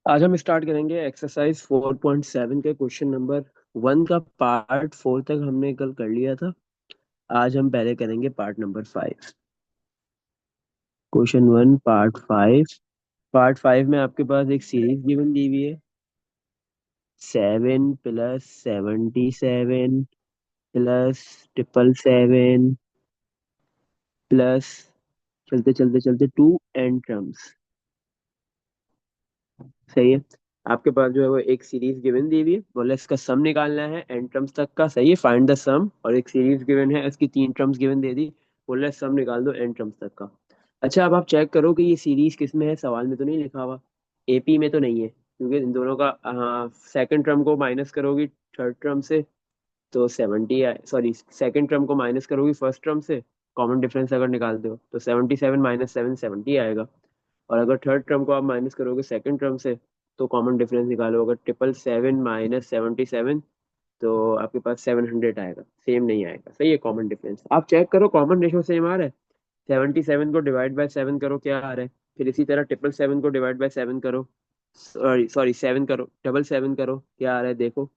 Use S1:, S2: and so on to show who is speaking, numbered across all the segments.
S1: आज हम स्टार्ट करेंगे एक्सरसाइज 4.7 के क्वेश्चन नंबर 1 का पार्ट 4 तक हमने कल कर लिया था। आज हम पहले करेंगे part number 5। Question 1 part 5। Part 5 में आपके पास एक सीरीज गिवन दी हुई है। 7 + 77 प्लस 777 प्लस चलते चलते चलते टू एंड टर्म्स। सही है। आपके पास जो है वो एक सीरीज गिवन दी हुई है, बोले इसका सम निकालना है एन टर्म्स तक का। सही है, फाइंड द सम। और एक सीरीज गिवन है, इसकी 3 टर्म्स गिवन दे दी, बोले सम निकाल दो एन टर्म्स तक का। अच्छा, अब आप चेक करो कि ये सीरीज किस में है। सवाल में तो नहीं लिखा हुआ, एपी में तो नहीं है, क्योंकि इन दोनों का सेकंड टर्म को माइनस करोगी थर्ड टर्म से तो 70, सॉरी सेकंड टर्म को माइनस करोगी फर्स्ट टर्म से, कॉमन डिफरेंस अगर निकालते हो तो 77 - 7 70 आएगा। और अगर थर्ड टर्म को आप माइनस करोगे सेकंड टर्म से तो कॉमन डिफरेंस निकालो। अगर 777 - 77 तो आपके पास 700 आएगा। सेम नहीं आएगा। सही है, कॉमन डिफरेंस आप चेक करो, कॉमन रेशो सेम आ रहा है। 77 को डिवाइड बाय 7 करो, क्या आ रहा है। फिर इसी तरह 777 को डिवाइड बाय 7 करो, सॉरी सॉरी 7 करो, 777 करो, क्या आ रहा है देखो।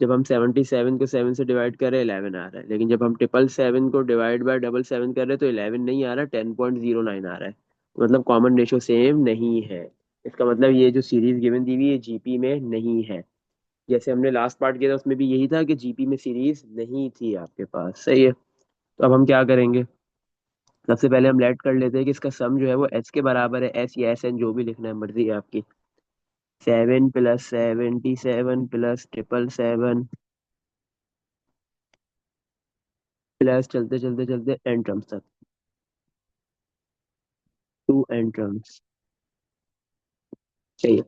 S1: जब हम 77 को 7 से डिवाइड कर रहे हैं 11 आ रहा है, लेकिन जब हम 777 को डिवाइड बाय 777 कर रहे हैं तो 11 नहीं आ रहा, 10.09 आ रहा है। मतलब कॉमन रेशो सेम नहीं है। इसका मतलब ये जो सीरीज गिवन दी हुई है जीपी में नहीं है। जैसे हमने लास्ट पार्ट किया था उसमें भी यही था कि जीपी में सीरीज नहीं थी आपके पास। सही है। तो अब हम क्या करेंगे, सबसे पहले हम लेट कर लेते हैं कि इसका सम जो है वो एच के बराबर है। एस या एस एन जो भी लिखना है मर्जी है आपकी। 7 + 77 प्लस 777 प्लस चलते चलते चलते एन टर्म्स तक, टू एन टर्म्स। सही है।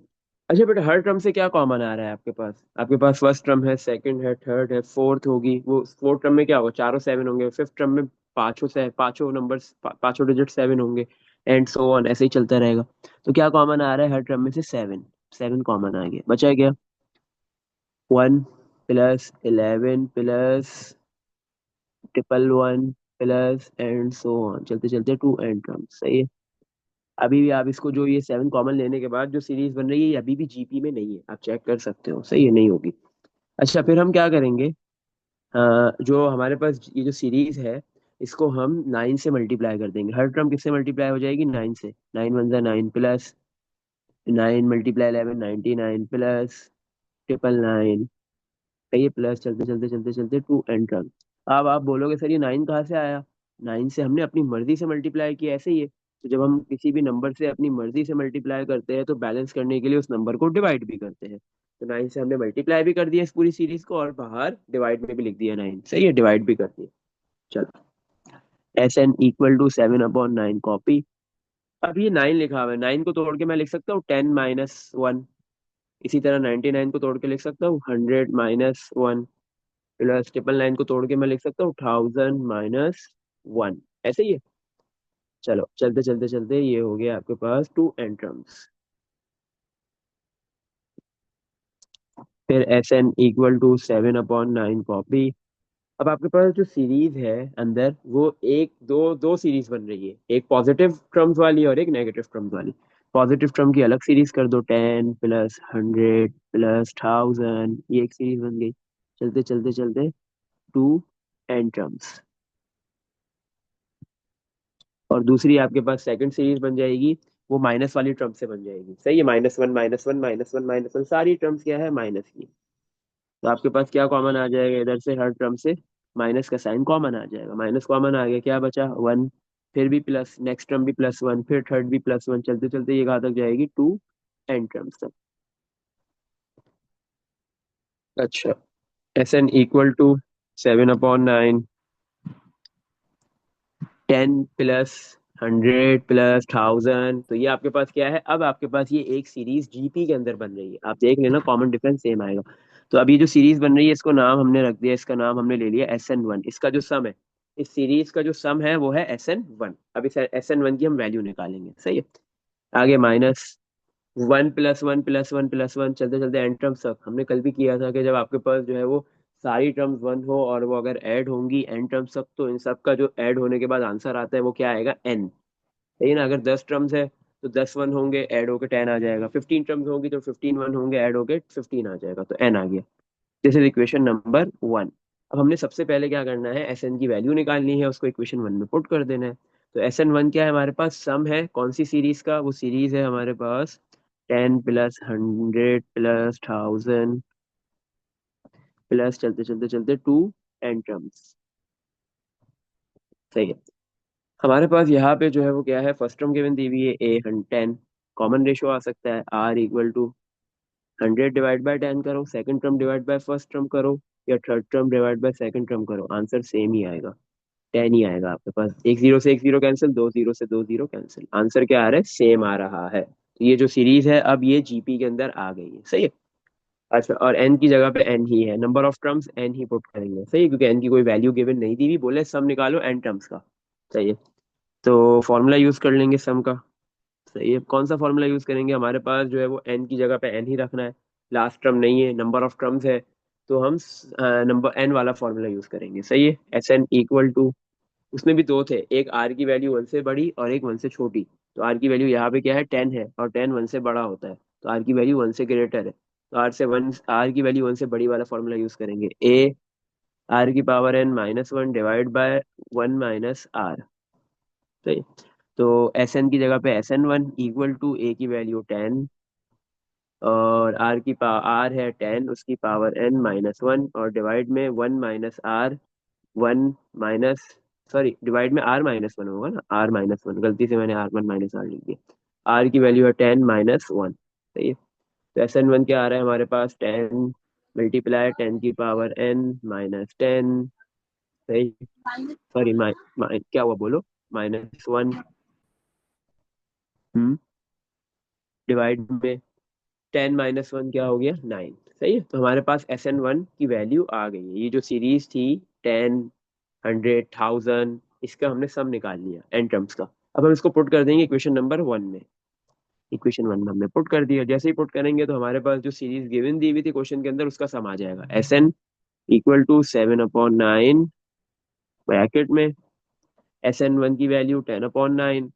S1: अच्छा बेटा, हर टर्म से क्या कॉमन आ रहा है आपके पास। आपके पास फर्स्ट टर्म है, सेकंड है, थर्ड है, फोर्थ होगी। वो फोर्थ टर्म में क्या होगा, चारों 7 होंगे। फिफ्थ टर्म में पांचों नंबर्स, पांचों डिजिट 7 होंगे। एंड सो ऑन, ऐसे ही चलता रहेगा। तो क्या कॉमन आ रहा है हर टर्म में से, 7। 7 कॉमन आ गया, बचा क्या। 1 + 11 plus 111 plus and so on, चलते चलते टू एंड टर्म्स। सही है। अभी भी आप इसको, जो ये 7 कॉमन लेने के बाद जो सीरीज बन रही है, ये अभी भी जीपी में नहीं है, आप चेक कर सकते हो। सही है, नहीं होगी। अच्छा, फिर हम क्या करेंगे, जो हमारे पास ये जो सीरीज है, इसको हम 9 से मल्टीप्लाई कर देंगे। हर टर्म किससे मल्टीप्लाई हो जाएगी, 9 से। 9 × 1 = 9 प्लस 9 × 11 99 प्लस 999। ये प्लस चलते चलते चलते चलते टू एन टर्म। अब आप बोलोगे सर ये 9 कहाँ से आया। 9 से हमने अपनी मर्जी से मल्टीप्लाई किया, ऐसे ही है। तो जब हम किसी भी नंबर से अपनी मर्जी से मल्टीप्लाई करते हैं तो बैलेंस करने के लिए उस नंबर को डिवाइड भी करते हैं। तो 9 से हमने मल्टीप्लाई भी कर दिया इस पूरी सीरीज को, और बाहर डिवाइड में भी लिख दिया 9। सही है, डिवाइड भी कर दिया। चलो, SN = 7/9 कॉपी। अब ये 9 लिखा हुआ है, 9 को तोड़ के मैं लिख सकता हूँ 10 - 1। इसी तरह 99 को तोड़ के लिख सकता हूँ 100 - 1 प्लस 999 को तोड़ के मैं लिख सकता हूँ 1000 - 1। ऐसे ही है। चलो, चलते चलते चलते ये हो गया आपके पास टू एंट्रम्स। फिर SN = 7/9 कॉपी। अब आपके पास जो सीरीज है अंदर, वो एक दो दो सीरीज बन रही है, एक पॉजिटिव टर्म्स वाली और एक नेगेटिव टर्म्स वाली। पॉजिटिव टर्म की अलग सीरीज कर दो, 10 + 100 + 1000, ये एक सीरीज बन गई। चलते चलते चलते टू एन टर्म्स। और दूसरी आपके पास सेकंड सीरीज बन जाएगी, वो माइनस वाली टर्म से बन जाएगी। सही है, -1 -1 -1 -1, सारी टर्म्स क्या है, माइनस की। तो आपके पास क्या कॉमन आ जाएगा, इधर से हर टर्म से माइनस का साइन कॉमन आ जाएगा। माइनस कॉमन आ गया, क्या बचा, 1। फिर भी प्लस, नेक्स्ट टर्म भी +1, फिर थर्ड भी +1, चलते चलते ये कहाँ तक जाएगी, टू एन टर्म्स तक। अच्छा, SN = 7/9, 10 + 100 + 1000। तो ये आपके पास क्या है, अब आपके पास ये एक सीरीज जीपी के अंदर बन रही है। आप देख लेना, कॉमन डिफरेंस सेम आएगा। तो अब ये जो सीरीज बन रही है, इसको नाम हमने रख दिया, इसका नाम हमने ले लिया SN1। इसका जो सम है, इस सीरीज का जो सम है वो है SN1। अब इस SN1 की हम वैल्यू निकालेंगे। सही है। आगे -1 + 1 + 1 + 1 चलते चलते एन टर्म्स तक। हमने कल भी किया था कि जब आपके पास जो है वो सारी टर्म्स 1 हो और वो अगर ऐड होंगी एन टर्म्स तक, तो इन सब का जो ऐड होने के बाद आंसर आता है वो क्या आएगा, n। सही है ना। अगर 10 टर्म्स है तो 10 वन होंगे ऐड होके 10 आ जाएगा, 15 टर्म्स होंगी तो 15 वन होंगे ऐड होके 15 आ जाएगा, तो n आ गया। This is equation number 1। अब हमने सबसे पहले क्या करना है, एस एन की वैल्यू निकालनी है, उसको इक्वेशन 1 में पुट कर देना है। तो एस एन वन क्या है हमारे पास, सम है कौन सी सीरीज का, वो सीरीज है हमारे पास 10 + 100 + 1000 प्लस चलते चलते चलते टू एन टर्म्स। सही है। हमारे पास यहाँ पे जो है वो क्या है, फर्स्ट टर्म गिवन दी हुई है ए 10, कॉमन रेशियो आ सकता है R = 100 डिवाइड बाय 10 करो, second term divide by first term करो, या third term divide by second term करो, आंसर सेम ही आएगा, 10 ही आएगा आपके पास। एक जीरो से एक जीरो कैंसिल, दो जीरो से दो जीरो कैंसिल, आंसर क्या आ रहा है, सेम आ रहा है। तो ये जो सीरीज है अब ये जीपी के अंदर आ गई है, सही है। अच्छा, और एन की जगह पे एन ही है, नंबर ऑफ टर्म्स एन ही पुट करेंगे, सही है, क्योंकि एन की कोई वैल्यू गिवन नहीं दी हुई, बोले सम निकालो एन टर्म्स का। सही है। तो फॉर्मूला यूज कर लेंगे सम का। सही है, कौन सा फॉर्मूला यूज करेंगे, हमारे पास जो है वो एन की जगह पे एन ही रखना है, लास्ट टर्म नहीं है, नंबर ऑफ टर्म्स है, तो हम नंबर एन वाला फॉर्मूला यूज करेंगे। सही है, SN = उसमें भी दो थे, एक आर की वैल्यू 1 से बड़ी और एक 1 से छोटी। तो आर की वैल्यू यहाँ पे क्या है, 10 है, और 10 1 से बड़ा होता है, तो आर की वैल्यू 1 से ग्रेटर है, तो आर की वैल्यू 1 से बड़ी वाला फॉर्मूला यूज करेंगे, AR⁻n - 1 डिवाइड बाय 1 - R। सही। तो एस एन की जगह पे SN1 = ए की वैल्यू 10, और आर की पावर आर है 10, उसकी पावर n - 1, और डिवाइड में 1 - R, 1 सॉरी, डिवाइड में R - 1 होगा ना, R - 1, गलती से मैंने R1 - R लिख दिया, आर की वैल्यू है 10 - 1। सही है। तो SN1 क्या आ रहा है हमारे पास, 10 मल्टीप्लाई 10⁻n - 10। सही। सॉरी, क्या हुआ बोलो, -1। डिवाइड में 10 - 1 क्या हो गया, 9। सही है, तो हमारे पास SN1 की वैल्यू आ गई है, ये जो सीरीज थी 10, 100, 1000, इसका हमने सम निकाल लिया एन टर्म्स का। अब हम इसको पुट कर देंगे इक्वेशन नंबर 1 में। इक्वेशन 1 में हमने पुट कर दिया, जैसे ही पुट करेंगे तो हमारे पास जो सीरीज गिवन दी हुई थी क्वेश्चन के अंदर, उसका सम आ जाएगा, SN = 7/9, ब्रैकेट में SN1 की वैल्यू 10/9,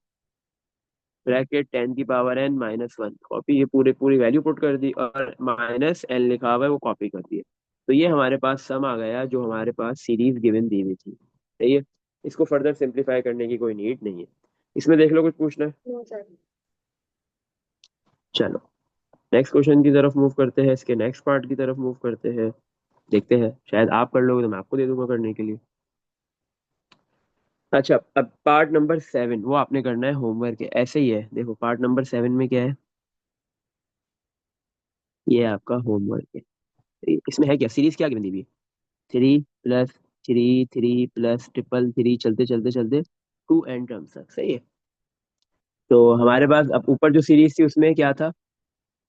S1: ब्रैकेट 10⁻n - 1, कॉपी, ये पूरे पूरी वैल्यू पुट कर दी, और -n लिखा हुआ है वो कॉपी कर दिया। तो ये हमारे पास सम आ गया जो हमारे पास सीरीज गिवन दी हुई थी। सही है। इसको फर्दर सिंप्लीफाई करने की कोई नीड नहीं है। इसमें देख लो, कुछ पूछना है? No, sir. चलो, नेक्स्ट क्वेश्चन की तरफ मूव करते हैं, इसके नेक्स्ट पार्ट की तरफ मूव करते हैं। देखते हैं, शायद आप कर लोगे तो मैं आपको दे दूंगा करने के लिए। अच्छा, अब पार्ट नंबर 7 वो आपने करना है होमवर्क है, ऐसे ही है, देखो पार्ट नंबर 7 में क्या है, ये आपका होमवर्क है। इसमें है क्या, सीरीज क्या गिवन दी हुई है, 3 + 3 3 + 3 चलते चलते चलते टू एन टर्म्स तक। सही है। तो हमारे पास अब ऊपर जो सीरीज थी उसमें क्या था,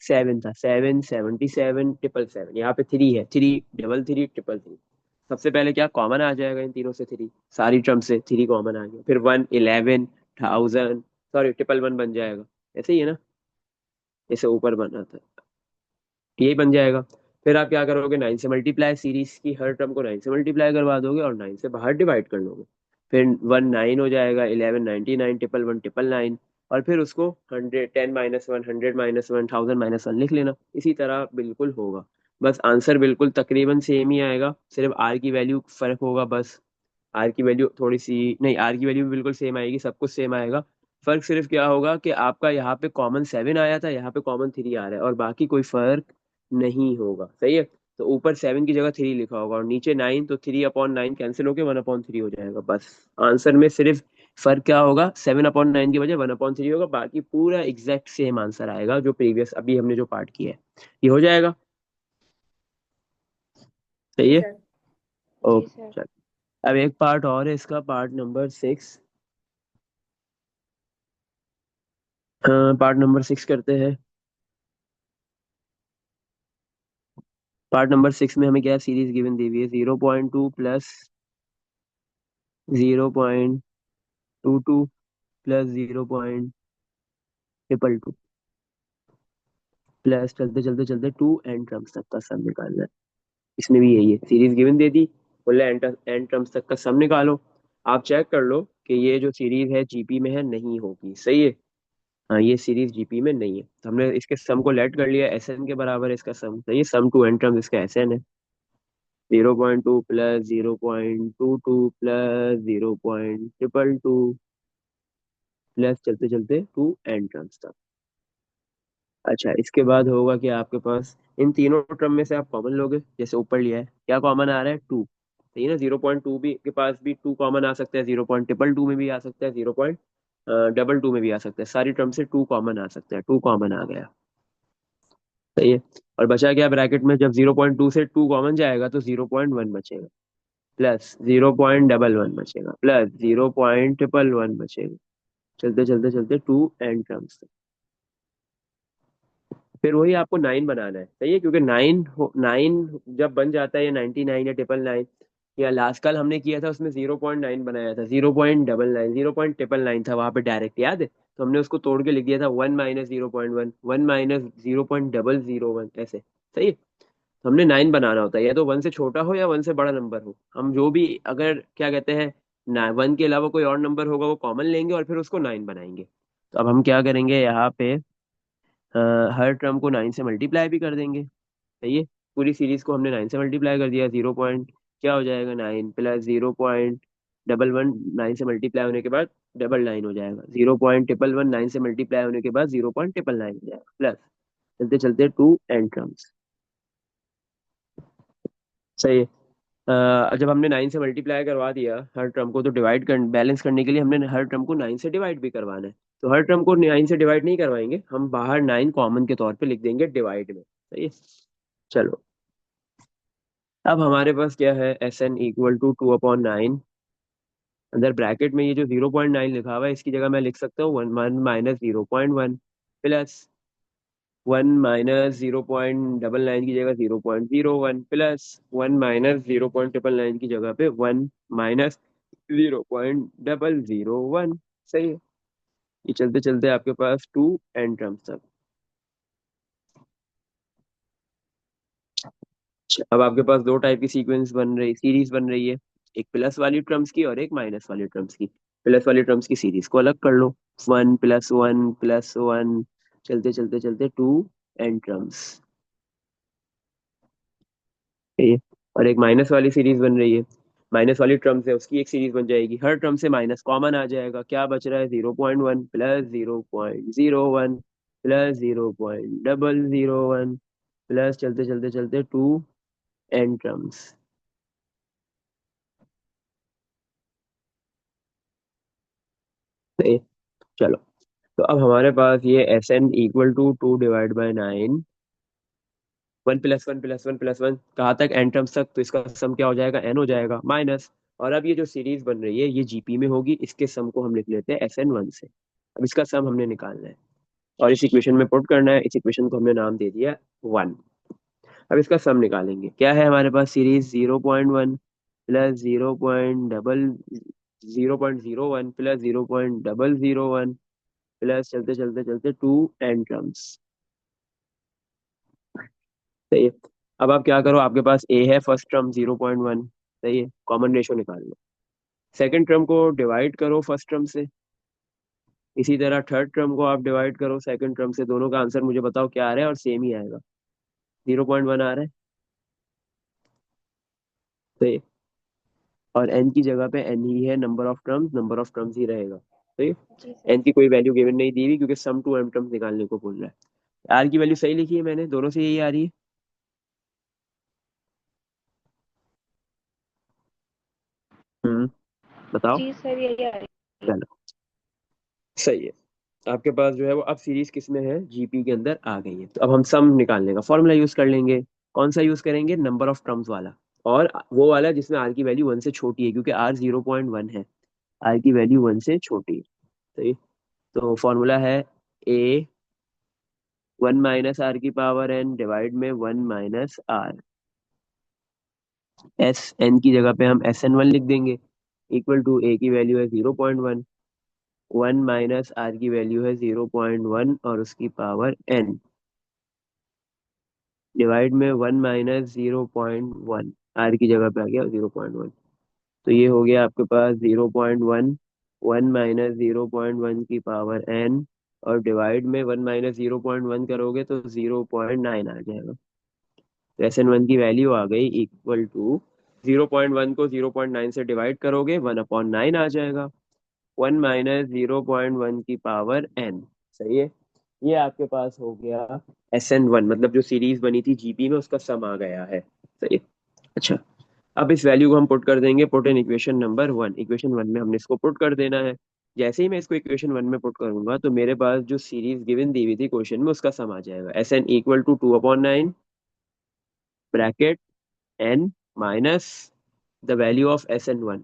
S1: 7 था, 7 77 777, यहाँ पे 3 है, 3 3 3 3 सबसे पहले क्या कॉमन आ जाएगा इन तीनों से, 3 सारी टर्म से 3 कॉमन आ गया, फिर 1 11 1000, सॉरी 111 बन जाएगा, ऐसे ही है ना, इसे ऊपर बना था, यही बन जाएगा। फिर आप क्या करोगे, 9 से मल्टीप्लाई, सीरीज की हर टर्म को 9 से मल्टीप्लाई करवा दोगे और 9 से बाहर डिवाइड कर लोगे, फिर 1 9 हो जाएगा, 11 99, 111 199, और फिर उसको 100 10 - 1 100 - 1 1000 - 1 लिख लेना, इसी तरह बिल्कुल होगा। बस आंसर बिल्कुल तकरीबन सेम ही आएगा, सिर्फ आर की वैल्यू फर्क होगा बस। आर की वैल्यू थोड़ी सी नहीं, आर की वैल्यू भी बिल्कुल सेम आएगी, सब कुछ सेम आएगा। फर्क सिर्फ क्या होगा कि आपका यहाँ पे कॉमन 7 आया था, यहाँ पे कॉमन 3 आ रहा है, और बाकी कोई फर्क नहीं होगा। सही है। तो ऊपर 7 की जगह 3 लिखा होगा और नीचे 9, तो 3/9 कैंसिल होके 1/3 हो जाएगा, बस। आंसर में सिर्फ फर्क क्या होगा, 7/9 की वजह 1/3 होगा, बाकी पूरा एग्जैक्ट सेम आंसर आएगा जो प्रीवियस अभी हमने जो पार्ट किया है, ये हो जाएगा। सही
S2: जी
S1: है।
S2: सर। जी
S1: ओके,
S2: सर।
S1: चल। अब एक पार्ट और है इसका, पार्ट नंबर 6। हाँ, पार्ट नंबर 6 करते हैं। पार्ट नंबर 6 में हमें क्या सीरीज गिवन दी हुई है, 0.2 प्लस 0.22 प्लस 0.222 प्लस चलते चलते चलते टू एन टर्म्स तक का सम निकालना है। इसमें भी यही है, सीरीज गिवन दे दी, बोले एन टर्म्स तक का सम निकालो। आप चेक कर लो कि ये जो सीरीज है जीपी में है नहीं होगी। सही है। हाँ, ये सीरीज जीपी में नहीं है, तो हमने इसके सम को लेट कर लिया, एस एन के बराबर है इसका सम, तो ये सम टू एन टर्म्स इसका एस एन है। 0.2 प्लस 0.22 प्लस 0.222 प्लस चलते चलते टू एन टर्म्स तक। अच्छा, इसके बाद होगा कि आपके पास इन तीनों टर्म में से आप कॉमन लोगे, जैसे ऊपर लिया है, क्या कॉमन आ रहा है, टू, सही है ना। 0.2 भी के पास भी टू कॉमन आ सकता है, 0.222 में भी आ सकता है, 0.22 में भी आ सकता है, सारी टर्म से टू कॉमन आ सकता है, टू कॉमन आ गया, सही है। और बचा क्या ब्रैकेट में, जब 0.2 से टू कॉमन जाएगा तो 0.1 बचेगा, प्लस 0.11 बचेगा, प्लस 0.111 बचेगा, चलते चलते चलते टू एन टर्म्स। फिर वही आपको नाइन बनाना है, सही है, क्योंकि नाइन जब बन जाता है, या 99 या 999, या लास्ट कल हमने किया था उसमें 0.9 बनाया था, 0.99, 0.999 था वहां पे डायरेक्ट, याद है। तो हमने उसको तोड़ के लिख दिया था 1 - 0.1, 1 - 0.001, ऐसे, सही है। तो हमने नाइन बनाना होता है, या तो वन से छोटा हो या वन से बड़ा नंबर हो, हम जो भी, अगर क्या कहते हैं ना, वन के अलावा कोई और नंबर होगा वो कॉमन लेंगे और फिर उसको नाइन बनाएंगे। तो अब हम क्या करेंगे यहाँ पे, अ, हर टर्म को नाइन से मल्टीप्लाई भी कर देंगे, सही है। पूरी सीरीज को हमने नाइन से मल्टीप्लाई कर दिया, 0 पॉइंट क्या हो जाएगा, नाइन, प्लस 0.11 नाइन से मल्टीप्लाई होने के बाद डबल नाइन हो जाएगा, 0.111 नाइन से मल्टीप्लाई होने के बाद 0.999 हो जाएगा, प्लस चलते चलते टू एन टर्म्स, सही है। जब हमने नाइन से मल्टीप्लाई करवा दिया हर टर्म को, तो डिवाइड कर बैलेंस करने के लिए हमने हर टर्म को नाइन से डिवाइड भी करवाना है। तो हर टर्म को नाइन से डिवाइड नहीं करवाएंगे, हम बाहर नाइन कॉमन के तौर पे लिख देंगे डिवाइड में, सही है। चलो, अब हमारे पास क्या है, एस एन इक्वल टू 2/9, अंदर ब्रैकेट में ये जो 0.9 लिखा हुआ है इसकी जगह मैं लिख सकता हूँ 1 - 0.1, प्लस 1 - 0.999 की जगह 0.01, प्लस 1 - 0.999 की जगह पे 1 - 0.001, सही है। ये चलते चलते आपके पास टू एन टर्म्स तक। अब आपके पास दो टाइप की सीरीज बन रही है, एक प्लस वाली टर्म्स की और एक माइनस वाली टर्म्स की। प्लस वाली टर्म्स की सीरीज को अलग कर लो, 1 + 1 + 1, चलते चलते चलते टू एन टर्म्स, ठीक है। और एक माइनस वाली सीरीज बन रही है, माइनस वाली टर्म्स है उसकी एक सीरीज बन जाएगी, हर टर्म से माइनस कॉमन आ जाएगा, क्या बच रहा है, 0.1 प्लस 0.01 प्लस 0.001 प्लस चलते चलते चलते टू एन टर्म्स, चलो। तो अब हमारे पास ये एस एन इक्वल टू 2/9, 1 + 1 + 1 + 1 कहाँ तक, एन टर्म्स तक, तो इसका सम क्या हो जाएगा, एन हो जाएगा, माइनस। और अब ये जो सीरीज बन रही है ये जीपी में होगी, इसके सम को हम लिख लेते हैं SN1 से। अब इसका सम हमने निकालना है और इस इक्वेशन में पुट करना है, इस इक्वेशन को हमने नाम दे दिया वन। अब इसका सम निकालेंगे, क्या है हमारे पास, सीरीज 0.1 प्लस 0.01 प्लस 0.001 प्लस चलते चलते चलते टू एन टर्म्स, सही है। अब आप क्या करो, आपके पास ए है फर्स्ट टर्म 0.1, सही है, कॉमन रेशो निकाल लो, सेकंड टर्म को डिवाइड करो फर्स्ट टर्म से, इसी तरह थर्ड टर्म को आप डिवाइड करो सेकंड टर्म से, दोनों का आंसर मुझे बताओ क्या आ रहा है, और सेम ही आएगा, 0.1 आ रहा है, सही है। और एन की जगह पे एन ही है, नंबर ऑफ टर्म्स ही रहेगा, सही है।
S2: जी सर।
S1: एन की कोई वैल्यू गिवन नहीं दी हुई, क्योंकि सम टू एम टर्म्स निकालने को बोल रहा है। आर की वैल्यू सही लिखी है मैंने, दोनों से यही आ रही है। हम्म, बताओ।
S2: जी सर, यही आ रही है।
S1: चलो, सही है। आपके पास जो है वो अब सीरीज किस में है, जीपी के अंदर आ गई है, तो अब हम सम निकालने का फॉर्मूला यूज कर लेंगे। कौन सा यूज करेंगे, नंबर ऑफ टर्म्स वाला, और वो वाला जिसमें आर की वैल्यू वन से छोटी है, क्योंकि आर 0.1 है, आर की वैल्यू वन से छोटी है, सही। तो फॉर्मूला है ए 1 - r⁻n डिवाइड में 1 - r, एस एन की जगह पे हम SN1 लिख देंगे, इक्वल टू ए की वैल्यू है 0.1, 1 - r की वैल्यू है 0.1 और उसकी पावर n, डिवाइड में 1 - 0.1, आर की जगह पे आ गया 0.1। तो ये हो गया आपके पास 0.1, 1 - 0.1 की पावर n, और डिवाइड में 1 माइनस 0.1 करोगे तो 0.9 आ जाएगा। तो SN1 की वैल्यू आ गई इक्वल टू 0.1 को 0.9 से डिवाइड करोगे 1/9 आ जाएगा। 1 माइनस 0.1 की पावर n। सही है। ये आपके पास हो गया SN1, मतलब जो सीरीज बनी थी जीपी में उसका सम आ गया है। सही है। अच्छा, अब इस वैल्यू को हम पुट कर देंगे put in equation number 1। Equation 1 में हमने इसको पुट कर देना है। जैसे ही मैं इसको इक्वेशन 1 में पुट करूंगा तो मेरे पास जो सीरीज गिवन दी हुई थी क्वेश्चन में उसका सम आ जाएगा। SN equal to 2/9 bracket n minus the value of SN1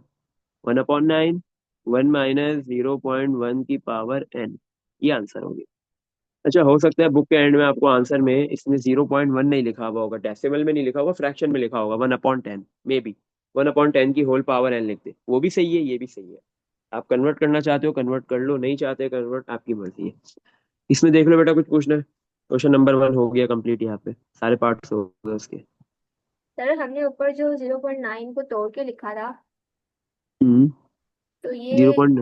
S1: 1/9 1 minus 0.1 की पावर n। ये आंसर हो गया। अच्छा, हो सकता है बुक के एंड में आपको आंसर में इसमें 0.1 नहीं लिखा हुआ होगा, डेसिमल में नहीं लिखा होगा, फ्रैक्शन में लिखा होगा 1/10 मे बी। 1/10 की होल पावर n लिख दे, वो भी सही है, ये भी सही है। आप कन्वर्ट करना चाहते हो कन्वर्ट कर लो, नहीं चाहते कन्वर्ट, आपकी मर्जी है। इसमें देख लो बेटा, कुछ पूछना है? क्वेश्चन नंबर 1 हो गया कंप्लीट, यहाँ पे सारे पार्ट्स हो गए उसके।
S2: सर हमने ऊपर जो 0.9 को तोड़ के लिखा था,
S1: हम्म।
S2: तो
S1: जीरो
S2: ये
S1: पॉइंट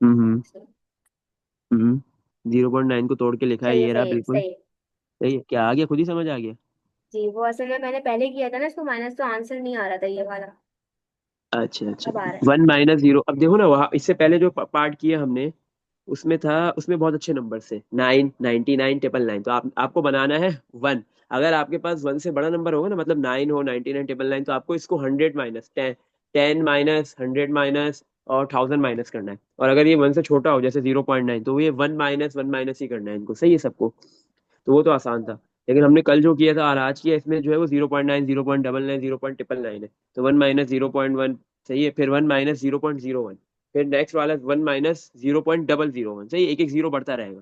S1: हम्म। हम्म। 0.9 को तोड़ के लिखा है,
S2: सही है
S1: ये रहा
S2: सही है
S1: बिल्कुल।
S2: सही है।
S1: सही है, क्या आ गया? खुद ही समझ आ गया।
S2: जी वो असल में मैंने पहले किया था ना इसको माइनस, तो आंसर नहीं आ रहा था ये वाला।
S1: अच्छा अच्छा।
S2: अब आ रहा है।
S1: 1 माइनस 0, अब देखो ना, वहां इससे पहले जो पार्ट किया हमने उसमें था, उसमें बहुत अच्छे नंबर से 9, 99, 999, तो आपको बनाना है 1। अगर आपके पास 1 से बड़ा नंबर होगा ना, मतलब 9 हो, 99, 999, तो आपको इसको 100 माइनस 10, 10 माइनस 100 माइनस और 1000 माइनस करना है। और अगर ये 1 से छोटा हो जैसे 0.9, तो ये 1 माइनस ही करना है इनको। सही है सबको? तो वो तो आसान था। लेकिन हमने कल जो किया था और आज किया, इसमें जो है वो 0.9, 0.99, 0.999 है। तो 1 माइनस 0.1। सही है। फिर 1 माइनस 0.01। फिर नेक्स्ट वाला 1 माइनस 0.001। सही है, एक एक जीरो बढ़ता रहेगा।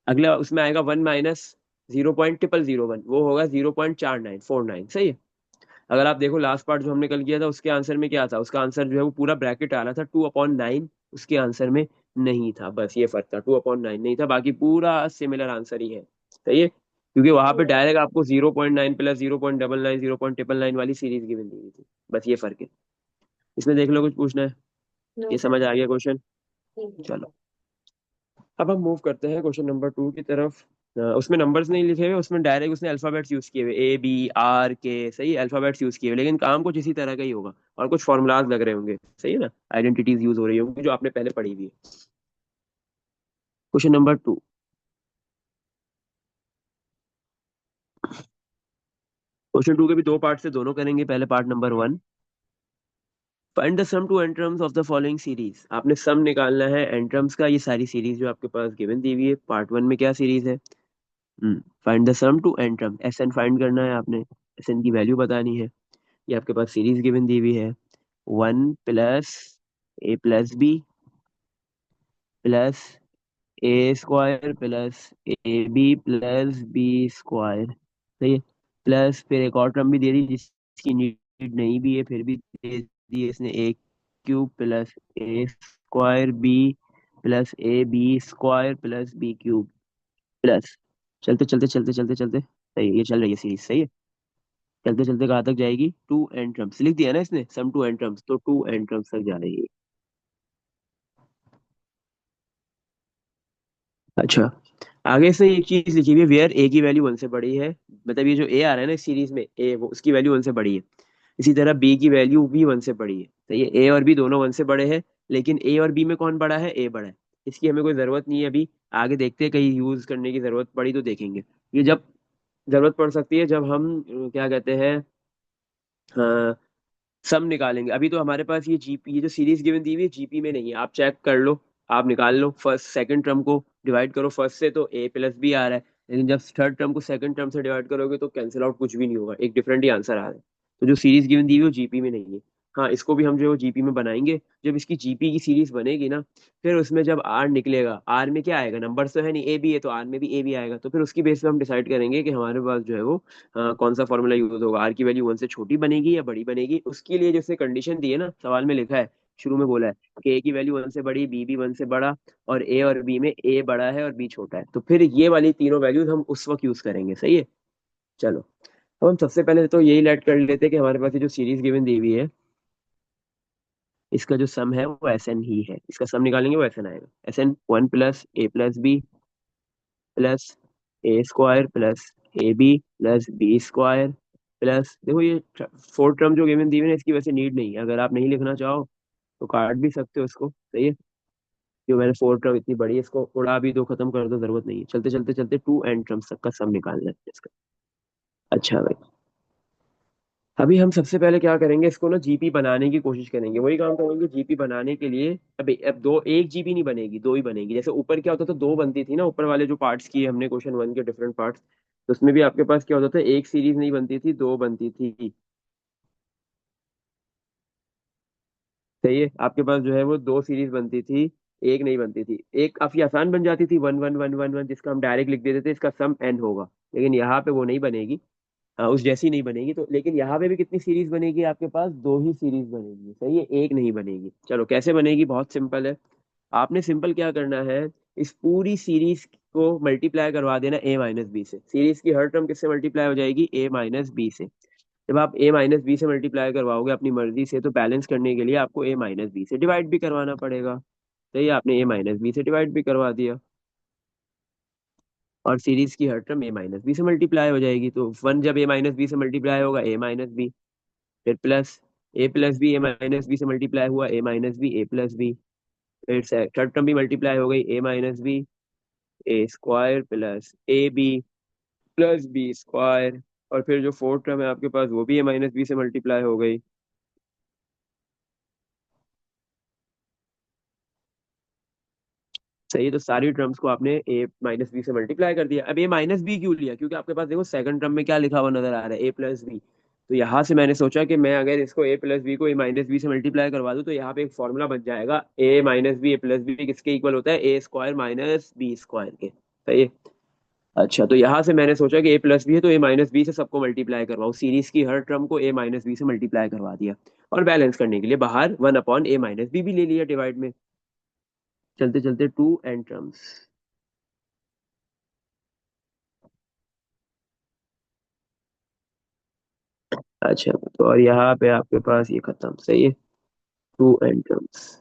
S1: अगला उसमें आएगा 1 माइनस 0.0001, वो होगा 0.4949। सही है। अगर आप देखो लास्ट पार्ट जो हमने कल किया था उसके आंसर में क्या था, उसका आंसर जो है वो पूरा ब्रैकेट आ रहा था 2/9। उसके आंसर में नहीं था, बस ये फर्क था, 2/9 नहीं था, बाकी पूरा सिमिलर आंसर ही है। सही है, क्योंकि वहां पे डायरेक्ट आपको 0.9 प्लस 0.99, 0.999 वाली सीरीज गिवन दी हुई थी। बस ये फर्क है। इसमें देख लो, कुछ पूछना है?
S2: नो
S1: ये
S2: सर।
S1: समझ आ गया क्वेश्चन?
S2: ठीक है।
S1: चलो, अब हम मूव करते हैं क्वेश्चन नंबर 2 की तरफ। उसमें नंबर्स नहीं लिखे हुए, उसमें डायरेक्ट उसने अल्फाबेट्स यूज किए हुए, A B R K। सही, अल्फाबेट्स यूज किए हुए, लेकिन काम कुछ इसी तरह का ही होगा और कुछ फॉर्मूलाज लग रहे होंगे। सही है ना, आइडेंटिटीज यूज हो रही होंगी जो आपने पहले पढ़ी हुई है। Question number 2। क्वेश्चन 2 के भी दो पार्ट से, दोनों करेंगे। पहले part number 1, find the sum to n terms of the following series. आपने सम निकालना है एंट्रम्स का, ये सारी सीरीज जो आपके पास गिवन दी हुई है। पार्ट 1 में क्या सीरीज है? Find the sum to n terms, SN find करना है आपने, SN की वैल्यू बतानी है। ये आपके पास सीरीज गिवन दी हुई है। 1 plus A plus B plus A² plus AB plus B²। सही है। प्लस फिर एक और टर्म भी दे दी जिसकी नीड नहीं भी है, फिर भी दे दी इसने, A³ plus A²B plus AB² plus B³ plus. चलते चलते चलते चलते चलते, सही है, ये चल रही है सीरीज। सही है। चलते चलते कहाँ तक जाएगी? टू एन ट्रम्स लिख दिया ना इसने, सम टू एन ट्रम्स, तो टू एन ट्रम्स तक जा रही है। अच्छा, आगे इसने एक चीज लिखी हुई है, वेयर ए की वैल्यू 1 से बड़ी है। मतलब ये जो ए आ रहा है ना इस सीरीज में, ए वो उसकी वैल्यू 1 से बड़ी है। इसी तरह बी की वैल्यू भी 1 से बड़ी है। तो ये ए और बी दोनों 1 से बड़े हैं, लेकिन ए और बी में कौन बड़ा है? ए बड़ा है। इसकी हमें कोई जरूरत नहीं है अभी, आगे देखते हैं कहीं यूज करने की जरूरत पड़ी तो देखेंगे। ये जब जरूरत पड़ सकती है जब हम क्या कहते हैं, सम निकालेंगे। अभी तो हमारे पास ये जीपी, ये जो सीरीज गिवन दी हुई है जीपी में नहीं है, आप चेक कर लो। आप निकाल लो, फर्स्ट सेकंड टर्म को डिवाइड करो फर्स्ट से तो A प्लस B आ रहा है, लेकिन जब थर्ड टर्म को सेकंड टर्म से डिवाइड करोगे तो कैंसिल आउट कुछ भी नहीं होगा, एक डिफरेंट ही आंसर आ रहा है। तो जो सीरीज गिवन दी हुई है वो जीपी में नहीं है। हाँ, इसको भी हम जो है वो जीपी में बनाएंगे। जब इसकी जीपी की सीरीज बनेगी ना, फिर उसमें जब आर निकलेगा, आर में क्या आएगा? नंबर तो है नहीं, ए बी है, तो आर में भी ए बी आएगा। तो फिर उसकी बेस पे हम डिसाइड करेंगे कि हमारे पास जो है वो कौन सा फॉर्मूला यूज होगा, आर की वैल्यू 1 से छोटी बनेगी या बड़ी बनेगी। उसके लिए जैसे कंडीशन दी है ना, सवाल में लिखा है, शुरू में बोला है कि ए की वैल्यू 1 से बड़ी, बी भी 1 से बड़ा, और ए और बी में ए बड़ा है और बी छोटा है, तो फिर ये वाली तीनों वैल्यूज हम उस वक्त यूज करेंगे। सही है। चलो, अब हम सबसे पहले तो यही लेट कर लेते हैं कि हमारे पास ये जो सीरीज गिवन दी हुई है, इसका जो सम है वो एस एन ही है, इसका सम निकालेंगे वो एस एन आएगा। S N one plus A plus B plus A square plus A B plus B square plus, देखो ये फोर टर्म जो गिवन दी हुई है इसकी वैसे नीड नहीं है, अगर आप नहीं लिखना चाहो तो काट भी सकते हो इसको, सही है। जो मैंने फोर टर्म इतनी बड़ी है इसको उड़ा भी दो, खत्म कर दो, जरूरत नहीं है। चलते चलते चलते टू एन टर्म्स तक का सम निकालना है इसका। अच्छा भाई, अभी हम सबसे पहले क्या करेंगे, इसको ना जीपी बनाने की कोशिश करेंगे, वही काम करेंगे जीपी बनाने के लिए। अभी अब दो एक जीपी नहीं बनेगी, दो ही बनेगी। जैसे ऊपर क्या होता था, दो बनती थी ना, ऊपर वाले जो पार्ट्स किए हमने क्वेश्चन वन के डिफरेंट पार्ट्स, तो उसमें भी आपके पास क्या होता था, एक सीरीज नहीं बनती थी, दो बनती थी। सही है, आपके पास जो है वो दो सीरीज बनती थी, एक नहीं बनती थी। एक काफी आसान बन जाती थी, one one one one one, जिसका हम डायरेक्ट लिख देते थे इसका सम एन होगा। लेकिन यहाँ पे वो नहीं बनेगी, उस जैसी नहीं बनेगी। तो लेकिन यहाँ पे भी कितनी सीरीज बनेगी, आपके पास दो ही सीरीज बनेगी, सही है, एक नहीं बनेगी। चलो कैसे बनेगी, बहुत सिंपल है। आपने सिंपल क्या करना है, इस पूरी सीरीज को मल्टीप्लाई करवा देना ए माइनस बी से। सीरीज की हर टर्म किससे मल्टीप्लाई हो जाएगी, ए माइनस बी से। जब आप ए माइनस बी से मल्टीप्लाई करवाओगे अपनी मर्जी से, तो बैलेंस करने के लिए आपको ए माइनस बी से डिवाइड भी करवाना पड़ेगा। सही है, आपने ए माइनस बी से डिवाइड भी करवा दिया, और सीरीज की हर टर्म ए माइनस बी से मल्टीप्लाई हो जाएगी। तो वन जब ए माइनस बी से मल्टीप्लाई होगा, ए माइनस बी, फिर plus A plus B, A minus B से मल्टीप्लाई हुआ, ए माइनस बी ए प्लस बी, फिर से थर्ड टर्म भी मल्टीप्लाई हो गई, a minus B A square plus A B plus B square, और फिर जो फोर्थ टर्म है आपके पास वो भी ए माइनस बी से मल्टीप्लाई हो गई। सही है, तो सारी टर्म्स को आपने ए माइनस बी से मल्टीप्लाई कर दिया। अब ए माइनस बी क्यों लिया, क्योंकि आपके पास देखो सेकंड टर्म में क्या लिखा हुआ नजर आ रहा है, ए प्लस बी। तो यहाँ से मैंने सोचा कि मैं अगर इसको ए प्लस बी को ए माइनस बी से मल्टीप्लाई करवा दूं, तो यहाँ पे एक फॉर्मूला बन जाएगा, ए माइनस बी ए प्लस बी किसके इक्वल होता है, A square minus B square के। सही है। अच्छा, तो यहाँ से मैंने सोचा कि ए प्लस बी है तो ए माइनस बी से सबको मल्टीप्लाई करवाओ, सीरीज की हर टर्म को ए माइनस बी से मल्टीप्लाई करवा दिया। और बैलेंस करने के लिए बाहर वन अपॉन ए माइनस बी भी ले लिया डिवाइड में। चलते चलते टू एन टर्म्स। अच्छा, तो और यहाँ पे आपके पास ये खत्म, सही है, टू एन टर्म्स।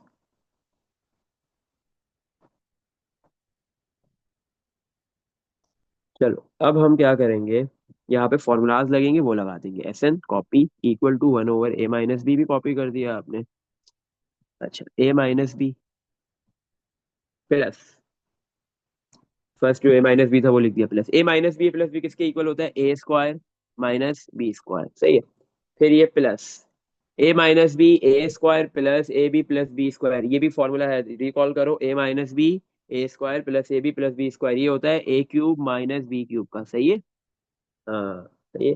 S1: चलो अब हम क्या करेंगे, यहाँ पे फॉर्मूलाज लगेंगे वो लगा देंगे। S N copy equal to one over A minus B, भी कॉपी कर दिया आपने। अच्छा, A minus B plus, first जो ए माइनस बी था वो लिख दिया, प्लस ए प्लस बी किसके इक्वल होता है, A square minus B square. सही है, फिर ये plus A minus B A square plus A B plus B square, ये भी फॉर्मूला है, रिकॉल करो। A minus B A square plus A B plus B square, ये होता है A cube minus B cube का। सही है, हाँ सही है।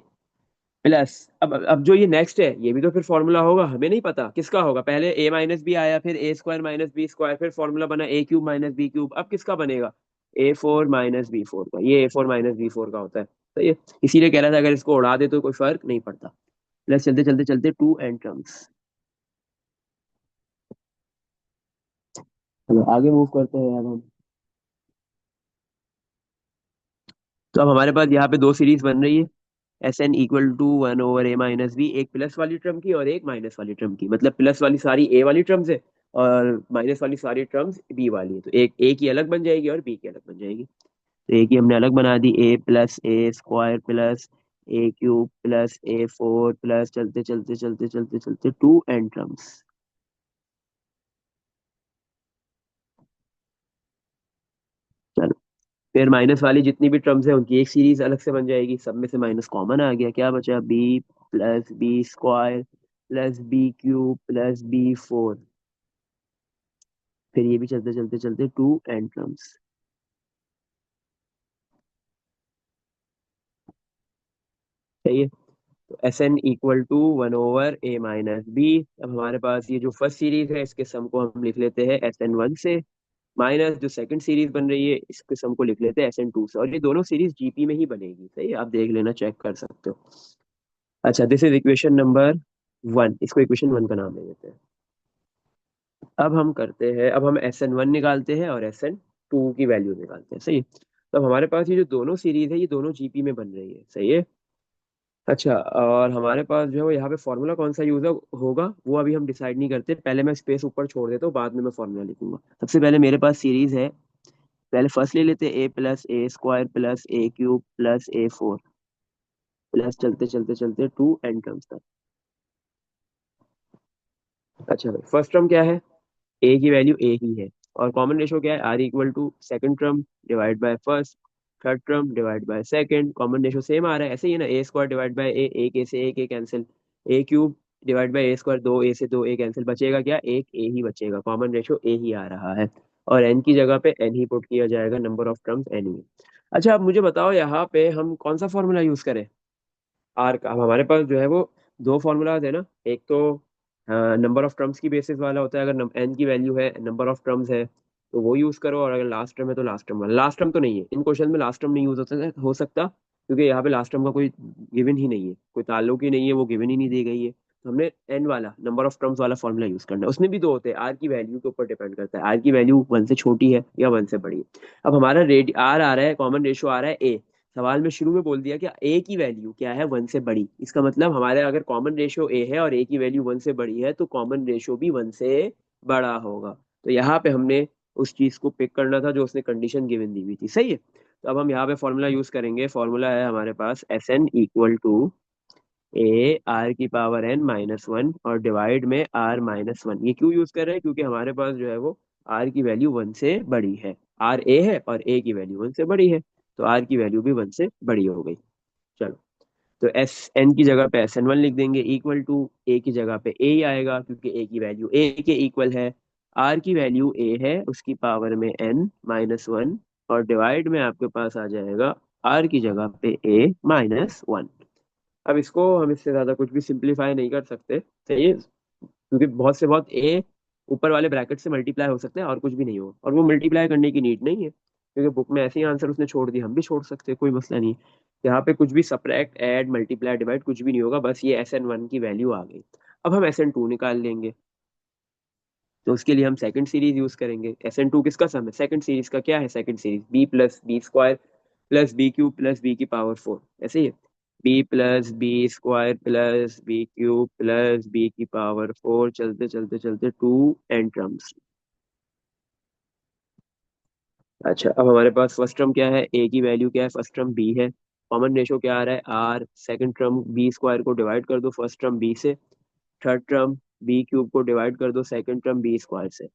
S1: प्लस अब जो ये नेक्स्ट है, ये भी तो फिर फॉर्मूला होगा, हमें नहीं पता किसका होगा। पहले ए माइनस बी आया, फिर ए स्क्वायर माइनस बी स्क्वायर, फिर फॉर्मूला बना ए क्यूब माइनस बी क्यूब। अब किसका बनेगा, ए फोर माइनस बी फोर का। ये ए फोर माइनस बी फोर का होता है। तो ये इसीलिए कह रहा था, अगर इसको उड़ा दे तो कोई फर्क नहीं पड़ता। प्लस चलते चलते चलते टू एन टर्म्स। चलो आगे मूव करते हैं अब हम। तो अब हमारे पास यहाँ पे दो सीरीज बन रही है, S N equal to one over A minus B, एक प्लस वाली टर्म की और एक माइनस वाली टर्म की। मतलब प्लस वाली सारी ए वाली टर्म्स है, और माइनस वाली सारी टर्म्स बी वाली है। तो एक ए की अलग बन जाएगी और बी की अलग बन जाएगी। तो ए की हमने अलग बना दी, ए plus A square plus A cube plus A four plus चलते चलते चलते चलते चलते टू एन टर्म्स। चलो, फिर माइनस वाली जितनी भी टर्म्स है उनकी एक सीरीज अलग से बन जाएगी, सब में से माइनस कॉमन आ गया, क्या बचा, B plus B square plus B cube plus B four. फिर ये भी चलते चलते चलते टू एन टर्म्स। सही है, तो S N equal to one over A minus B. अब हमारे पास ये जो फर्स्ट सीरीज है इसके सम को हम लिख लेते हैं एस एन वन से, माइनस जो सेकंड सीरीज बन रही है इसके सम को लिख लेते हैं एस एन टू से। और ये दोनों सीरीज जीपी में ही बनेगी, सही है, आप देख लेना, चेक कर सकते हो। अच्छा, this is equation number one, इसको इक्वेशन वन का नाम दे देते हैं। अब हम करते हैं, अब हम एस एन वन निकालते हैं और एस एन टू की वैल्यू निकालते हैं। सही है, तो अब हमारे पास ये जो दोनों सीरीज है ये दोनों जीपी में बन रही है। सही है, अच्छा, और हमारे पास जो है वो यहाँ पे फॉर्मूला कौन सा यूज होगा वो अभी हम डिसाइड नहीं करते। पहले मैं स्पेस ऊपर छोड़ देता हूँ, बाद में मैं फॉर्मूला लिखूंगा। सबसे पहले मेरे पास सीरीज है, पहले फर्स्ट ले लेते हैं, ए plus A square plus A cube plus A four plus चलते चलते चलते टू एन टर्म्स तक। अच्छा भाई, फर्स्ट टर्म क्या है? ए की वैल्यू ए ही है, और कॉमन रेशो क्या है? R equal to second term divide by first, third term divide by second. Common ratio same आ रहा है, ऐसे ही है ना, a square divide by a, एक ए से एक a cancel, a cube divide by a square, दो ए से दो ए कैंसिल, बचेगा क्या? एक ए ही बचेगा, कॉमन रेशो ए ही आ रहा है। और एन की जगह पे एन ही पुट किया जाएगा, नंबर ऑफ टर्म्स एन ही है। अच्छा, अब मुझे बताओ यहाँ पे हम कौन सा फॉर्मूला यूज करें आर का? अब हमारे पास जो है वो दो फॉर्मूलाज है ना, एक तो नंबर ऑफ टर्म्स की बेसिस वाला होता है, अगर एन की वैल्यू है, नंबर ऑफ टर्म्स है, तो वो यूज करो, और अगर लास्ट टर्म है तो लास्ट टर्म वाला। लास्ट टर्म तो नहीं है इन क्वेश्चन में, लास्ट टर्म नहीं यूज हो सकता क्योंकि यहाँ पे लास्ट टर्म का कोई गिवन ही नहीं है, कोई ताल्लुक ही नहीं है, वो गिवन ही नहीं दी गई है। तो हमने एन वाला नंबर ऑफ टर्म्स वाला फॉर्मूला यूज करना है। उसमें भी दो होते हैं, आर की वैल्यू के ऊपर डिपेंड करता है, आर की वैल्यू वन से छोटी है या वन से बड़ी है। अब हमारा रेड आर आ रहा है, कॉमन रेशियो आ रहा है ए। सवाल में शुरू में बोल दिया कि ए की वैल्यू क्या है? वन से बड़ी। इसका मतलब हमारे अगर कॉमन रेशियो ए है और ए की वैल्यू वन से बड़ी है तो कॉमन रेशियो भी वन से बड़ा होगा। तो यहाँ पे हमने उस चीज को पिक करना था जो उसने कंडीशन गिवन दी हुई थी, सही है। तो अब हम यहाँ पे फॉर्मूला यूज करेंगे। फॉर्मूला है हमारे पास s N equal to a r की पावर एन माइनस वन और डिवाइड में आर माइनस वन। ये क्यों यूज कर रहे हैं? क्योंकि हमारे पास जो है वो आर की वैल्यू वन से बड़ी है, आर ए है और ए की वैल्यू वन से बड़ी है, तो आर की वैल्यू भी वन से बड़ी हो गई। चलो, तो एस एन की जगह पे एस एन वन लिख देंगे, इक्वल टू ए की जगह पे ए ही आएगा क्योंकि ए की वैल्यू ए के इक्वल है। आर की वैल्यू ए है, उसकी पावर में एन माइनस वन, और डिवाइड में आपके पास आ जाएगा आर की जगह पे ए माइनस वन। अब इसको हम इससे ज्यादा कुछ भी सिंप्लीफाई नहीं कर सकते, सही है, क्योंकि बहुत से बहुत ए ऊपर वाले ब्रैकेट से मल्टीप्लाई हो सकते हैं और कुछ भी नहीं होगा, और वो मल्टीप्लाई करने की नीड नहीं है क्योंकि बुक में ऐसे ही आंसर उसने छोड़ दिया, हम भी छोड़ सकते हैं, कोई मसला नहीं। यहाँ पे कुछ भी सब्ट्रैक्ट ऐड मल्टीप्लाई डिवाइड कुछ भी नहीं होगा, बस ये एस एन वन की वैल्यू आ गई। अब हम एस एन टू निकाल लेंगे, तो उसके लिए हम सेकंड सीरीज यूज करेंगे। एस एन टू किसका सम है? सेकंड सीरीज का क्या है? Second series B plus B square plus B cube plus B की पावर फोर, ऐसे ही है, B plus B square plus B cube plus B की पावर फोर, चलते चलते चलते टू एन टर्म्स। अच्छा, अब हमारे पास फर्स्ट टर्म क्या है? ए की वैल्यू क्या है? फर्स्ट टर्म बी है। कॉमन रेशो क्या आ रहा है? R. Second term B square को डिवाइड कर दो फर्स्ट टर्म बी से, थर्ड टर्म बी क्यूब को डिवाइड कर दो सेकंड टर्म बी स्क्वायर से।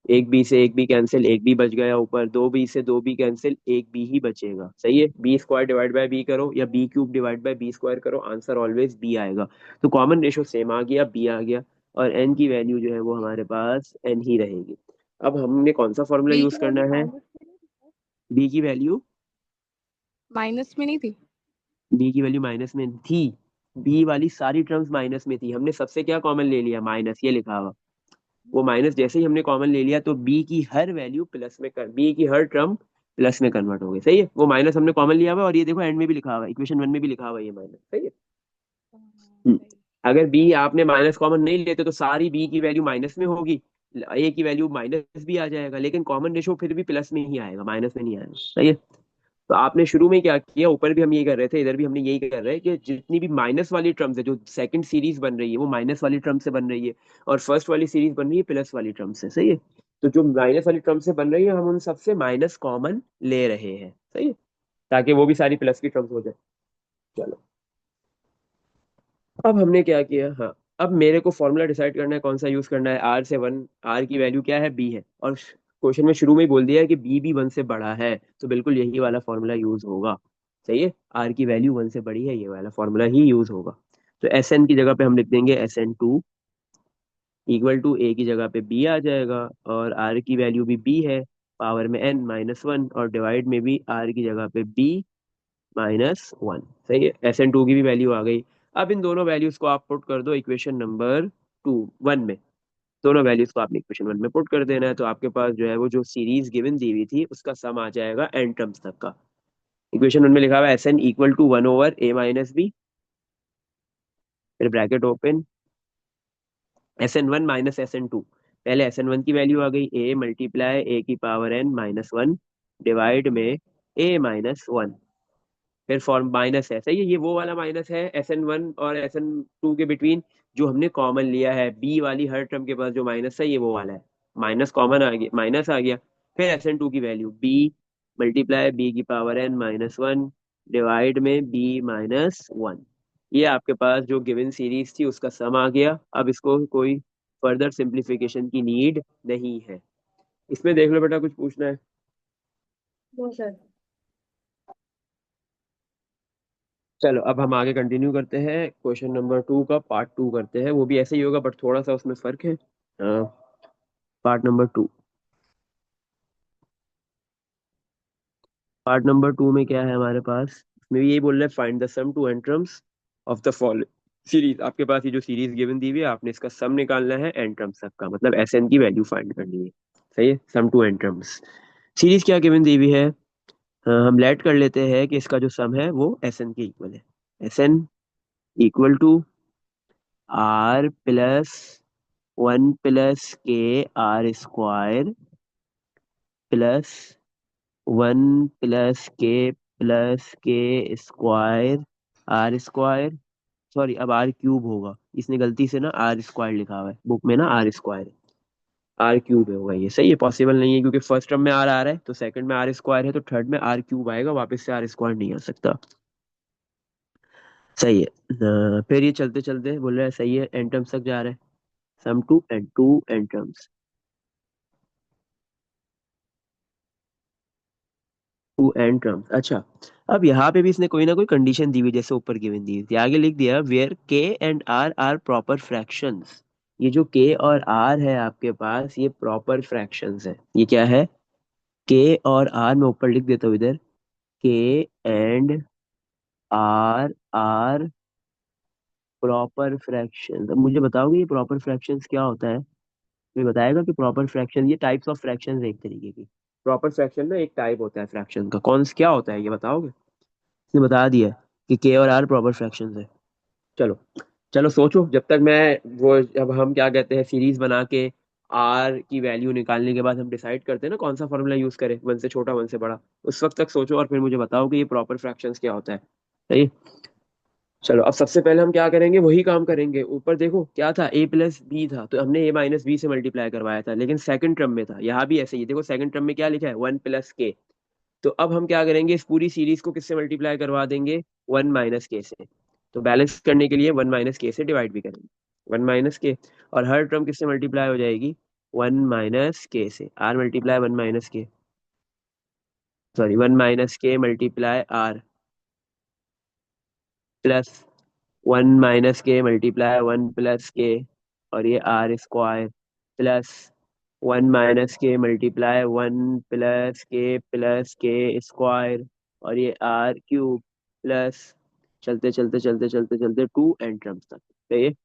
S1: एक बी से एक बी कैंसिल, एक बी बच गया ऊपर, दो बी से दो बी कैंसिल, एक बी ही बचेगा, सही है। B square divide by B करो या B cube divide by B square करो, आंसर ऑलवेज बी आएगा। तो कॉमन रेशो सेम आ गया, बी आ गया, और एन की वैल्यू जो है वो हमारे पास एन ही रहेगी। अब हमने कौन सा फॉर्मूला
S3: बी
S1: यूज
S3: की
S1: करना
S3: वैल्यू
S1: है?
S3: माइनस में नहीं थी?
S1: बी की वैल्यू,
S3: माइनस में नहीं थी?
S1: बी की वैल्यू माइनस में थी। बी वाली सारी टर्म्स माइनस में थी, हमने सबसे क्या कॉमन ले लिया? माइनस, ये लिखा हुआ। वो माइनस जैसे ही हमने कॉमन ले लिया तो बी की हर वैल्यू प्लस में कर, बी की हर टर्म प्लस में कन्वर्ट हो गई, सही है। वो माइनस हमने कॉमन लिया हुआ है, और ये देखो एंड में भी लिखा हुआ है, इक्वेशन वन में भी लिखा हुआ है ये माइनस, सही है। हम्म।
S3: सही।
S1: अगर बी आपने माइनस कॉमन नहीं लेते तो सारी बी की वैल्यू माइनस में होगी, ए की वैल्यू माइनस भी आ जाएगा, लेकिन कॉमन रेशो फिर भी प्लस में ही आएगा, माइनस में नहीं आएगा, सही है। तो आपने शुरू में क्या किया, ऊपर भी हम यही कर रहे थे, इधर भी हमने यही कर रहे हैं कि जितनी भी माइनस वाली टर्म्स है, जो सेकंड सीरीज बन रही है वो माइनस वाली टर्म से बन रही है, और फर्स्ट वाली सीरीज बन रही है प्लस वाली टर्म से, सही है। तो जो माइनस वाली टर्म से बन रही है हम उन सबसे माइनस कॉमन ले रहे हैं, सही है, ताकि वो भी सारी प्लस की टर्म्स हो जाए। चलो, अब हमने क्या किया, हाँ, अब मेरे को फॉर्मूला डिसाइड करना है कौन सा यूज करना है। आर से वन, आर की वैल्यू क्या है? बी है, और क्वेश्चन में शुरू में ही बोल दिया है कि बी भी वन से बड़ा है, तो बिल्कुल यही वाला फॉर्मूला यूज होगा, सही है। आर की वैल्यू वन से बड़ी है, ये वाला फॉर्मूला ही यूज होगा। तो एस एन की जगह पे हम लिख देंगे S N two equal to a की जगह पे बी आ जाएगा, और आर की वैल्यू भी बी है, पावर में एन माइनस वन, और डिवाइड में भी आर की जगह पे बी माइनस वन, सही है। एस एन टू की भी वैल्यू आ गई। अब इन दोनों वैल्यूज को आप पुट कर दो इक्वेशन नंबर टू वन में, दोनों वैल्यूज को आपने इक्वेशन वन में पुट कर देना है, तो आपके पास जो है वो जो सीरीज गिवन दी हुई थी उसका सम आ जाएगा एन टर्म्स तक का। इक्वेशन वन में लिखा हुआ है S N equal to one over A minus b, फिर bracket open, s N one minus S N two. पहले एस एन वन की वैल्यू आ गई ए मल्टीप्लाई ए की power n minus one divide में ए माइनस वन, फिर form minus है, सही है, ये वो वाला माइनस है SN1 और SN2 के बिटवीन जो हमने कॉमन लिया है, बी वाली हर टर्म के पास जो माइनस है ये वो वाला है, माइनस कॉमन आ गया, माइनस आ गया। फिर SN2 की value B multiply B⁻n−1 divide में B−1, ये आपके पास जो गिवन सीरीज थी उसका सम आ गया। अब इसको कोई फर्दर सिंप्लीफिकेशन की नीड नहीं है। इसमें देख लो बेटा, कुछ पूछना है?
S2: No sir.
S1: चलो अब हम आगे कंटिन्यू करते हैं, क्वेश्चन नंबर 2 का पार्ट 2 करते हैं, वो भी ऐसे ही होगा बट थोड़ा सा उसमें फर्क है। पार्ट नंबर 2, पार्ट नंबर 2 में क्या है हमारे पास, इसमें भी यही बोल रहे हैं find the sum to n terms of the following series. आपके पास ये जो सीरीज गिवन दी हुई है, आपने इसका सम निकालना है एंट्रम्स तक का, मतलब SN की वैल्यू फाइंड करनी है, सही है, सम टू एंट्रम्स। सीरीज क्या गिवन दी हुई है, हम लेट कर लेते हैं कि इसका जो सम है वो SN के इक्वल है। SN equal to R+1 + K R² +1 + K + K² R², sorry अब R³ होगा, इसने गलती से ना R² लिखा हुआ है बुक में, ना R², R³ होगा ये, सही है, पॉसिबल नहीं है क्योंकि फर्स्ट टर्म में R आ रहा है तो सेकंड में R² है, तो थर्ड में R³ आएगा, वापस से R² नहीं आ सकता, सही है। फिर ये चलते चलते बोल रहा है, सही है, एन टर्म्स तक जा रहा है, sum to and two N terms, two N terms. अच्छा, अब यहाँ पे भी इसने कोई ना कोई कंडीशन दी हुई, जैसे ऊपर गिवन दी थी, आगे लिख दिया where K and R are proper fractions. ये जो के और आर है आपके पास, ये प्रॉपर फ्रैक्शंस है। ये क्या है, के और आर, मैं ऊपर लिख देता हूँ इधर, K and R are proper fractions. अब मुझे बताओगे ये प्रॉपर फ्रैक्शंस क्या होता है? ये बताएगा कि प्रॉपर फ्रैक्शन, ये टाइप्स ऑफ फ्रैक्शन एक तरीके की, प्रॉपर फ्रैक्शन ना एक टाइप होता है फ्रैक्शन का, कौन क्या होता है ये बताओगे? इसने बता दिया कि के और आर प्रॉपर फ्रैक्शंस है। चलो, चलो सोचो जब तक मैं वो, जब हम क्या कहते हैं सीरीज बना के आर की वैल्यू निकालने के बाद हम डिसाइड करते हैं ना कौन सा फॉर्मूला यूज करें, वन से छोटा वन से बड़ा, उस वक्त तक सोचो और फिर मुझे बताओ कि ये प्रॉपर फ्रैक्शंस क्या होता है, सही है? चलो अब सबसे पहले हम क्या करेंगे, वही काम करेंगे, ऊपर देखो क्या था, A+B था तो हमने A-B से मल्टीप्लाई करवाया था, लेकिन सेकंड टर्म में था, यहाँ भी ऐसे ही देखो, सेकंड टर्म में क्या लिखा है, 1 + K। तो अब हम क्या करेंगे, इस पूरी सीरीज को किससे मल्टीप्लाई करवा देंगे, 1 - K से। तो बैलेंस करने के लिए 1 - K से डिवाइड भी करेंगे, 1 - K, और हर टर्म किससे मल्टीप्लाई हो जाएगी, 1 - K से, R×1 - K, sorry 1 - K × R plus 1 - K × 1 + K, और ये R² plus 1 - K × 1 + K + K², और ये R³ प्लस, चलते चलते चलते चलते चलते टू एन टर्म्स तक, तो ये,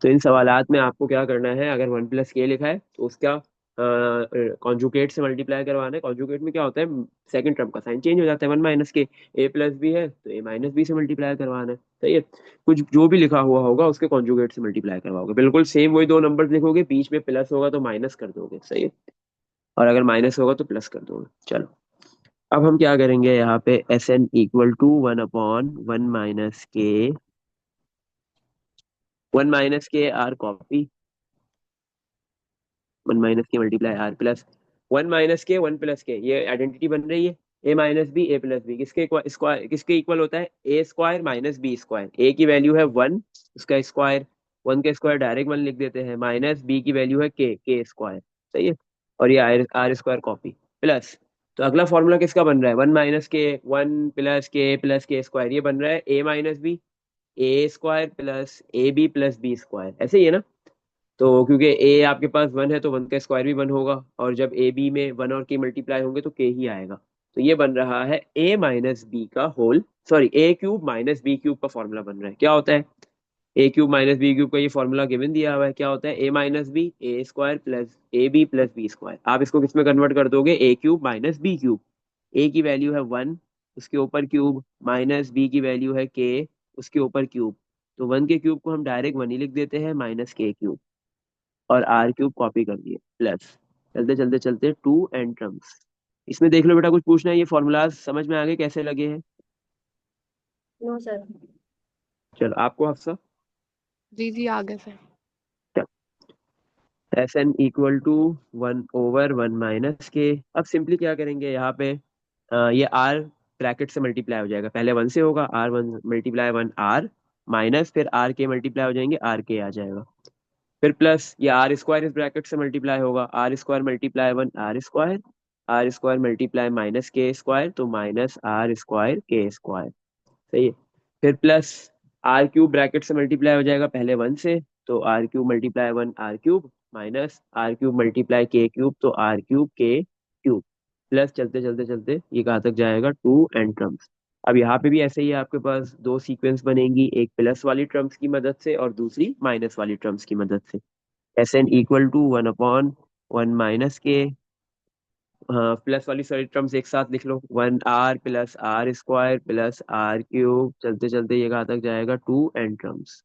S1: तो इन सवालात में आपको क्या करना है, अगर 1 + K लिखा है तो उसका कॉन्जुगेट से मल्टीप्लाई करवाना है। कॉन्जुगेट में क्या होता है, सेकंड टर्म का साइन चेंज हो जाता है, 1 - K, A+B है तो A-B से मल्टीप्लाई करवाना है, सही है, कुछ जो भी लिखा हुआ होगा उसके कॉन्जुगेट से मल्टीप्लाई करवाओगे, बिल्कुल सेम वही दो नंबर लिखोगे, बीच में प्लस होगा तो माइनस कर दोगे, सही है, और अगर माइनस होगा तो प्लस कर दोगे। चलो अब हम क्या करेंगे, यहाँ पे SN equal to 1/1 - K, 1 - K R copy, 1 - K × R plus 1 - K 1 + K, ये आइडेंटिटी बन रही है, A-B A+B किसके स्क्वायर, किसके इक्वल होता है, A² - B², A की वैल्यू है 1, उसका स्क्वायर, 1 का स्क्वायर डायरेक्ट 1 लिख देते हैं, माइनस B की वैल्यू है K² सही है, और ये R² कॉपी प्लस, तो अगला फॉर्मूला किसका बन रहा है, 1 - K 1 + K + K², ये बन रहा है A-B A² + AB + B², ऐसे ही है ना? तो क्योंकि ए आपके पास 1 है तो 1 का स्क्वायर भी 1 होगा, और जब ए बी में 1 और के मल्टीप्लाई होंगे तो के ही आएगा, तो ये बन रहा है A - B का होल, सॉरी A³ - B³ का फॉर्मूला बन रहा है, क्या होता है, A³ - B³ का ये फॉर्मूला गिवन दिया हुआ है, क्या होता है, A - B A² + AB + B², आप इसको किस में कन्वर्ट कर दोगे, A³ - B³, ए की वैल्यू है 1, उसके ऊपर क्यूब, माइनस बी की वैल्यू है के, उसके ऊपर क्यूब, तो 1 के क्यूब को हम डायरेक्ट 1 ही लिख देते हैं, -K³ और R³ कॉपी कर दिए प्लस, चलते चलते चलते टू एन टर्म्स, इसमें देख लो बेटा, कुछ पूछना है? ये फॉर्मूलाज समझ में आ गए कैसे लगे हैं?
S2: No sir.
S1: चलो आपको हफ्सा।
S3: जी जी आगे से।
S1: एस एन इक्वल टू 1/1 - के। अब सिंपली क्या करेंगे यहाँ पे, ये आर ब्रैकेट से मल्टीप्लाई हो जाएगा, पहले 1 से होगा, R1 × 1 R, माइनस फिर आर के मल्टीप्लाई हो जाएंगे, आर के आ जाएगा, फिर प्लस ये आर स्क्वायर इस ब्रैकेट से मल्टीप्लाई होगा, R² × 1 R², R² multiply -K², तो -R²K²। सही है। फिर प्लस R³ ब्रैकेट से मल्टीप्लाई हो जाएगा पहले 1 से, तो R³ × 1 R³ minus R³ × K³ तो R³K³, प्लस चलते चलते चलते ये कहाँ तक जाएगा, 2 n टर्म्स। अब यहाँ पे भी ऐसे ही आपके पास दो सीक्वेंस बनेंगी, एक प्लस वाली टर्म्स की मदद से और दूसरी माइनस वाली टर्म्स की मदद से। Sn इक्वल टू 1/1 - के। हाँ, प्लस वाली सारी टर्म्स एक साथ लिख लो, 1R + R² + R³ चलते चलते ये कहाँ तक जाएगा, 2 n टर्म्स।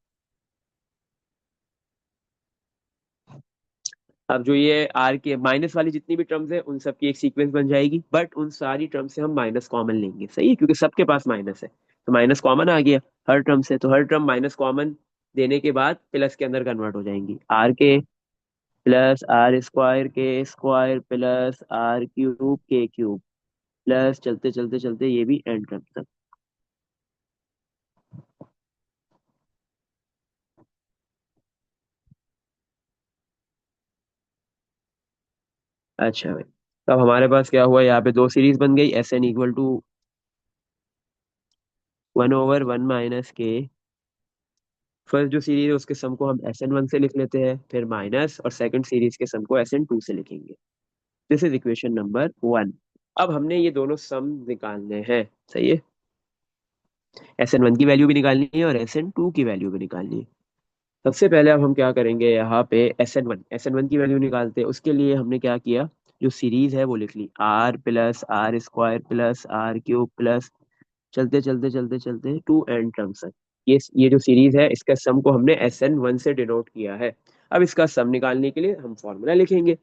S1: अब जो ये आर के माइनस वाली जितनी भी टर्म्स है उन सब की एक सीक्वेंस बन जाएगी, बट उन सारी टर्म से हम माइनस कॉमन लेंगे, सही है, क्योंकि सबके पास माइनस है, तो माइनस कॉमन आ गया हर टर्म से, तो हर टर्म माइनस कॉमन देने के बाद प्लस के अंदर कन्वर्ट हो जाएंगी, R के + R² के² + R³ प्लस चलते चलते चलते ये भी एंड टर्म तक। अच्छा भाई, तब हमारे पास क्या हुआ, यहाँ पे दो सीरीज बन गई, Sn इक्वल टू 1/1 - के। फर्स्ट जो सीरीज है उसके सम को हम Sn1 से लिख लेते हैं, फिर माइनस, और सेकंड सीरीज के सम को Sn2 से लिखेंगे। This is equation number 1। अब हमने ये दोनों सम निकालने हैं, सही है, Sn1 की वैल्यू भी निकालनी है और Sn2 की वैल्यू भी निकालनी है। सबसे पहले अब हम क्या करेंगे, यहाँ पे Sn1 की वैल्यू निकालते हैं, उसके लिए हमने क्या किया, जो सीरीज है वो लिख ली, R + R² + R³ प्लस चलते चलते चलते चलते 2 n टर्म्स है। ये जो सीरीज है इसका सम को हमने Sn1 से डिनोट किया है। अब इसका सम निकालने के लिए हम फॉर्मूला लिखेंगे,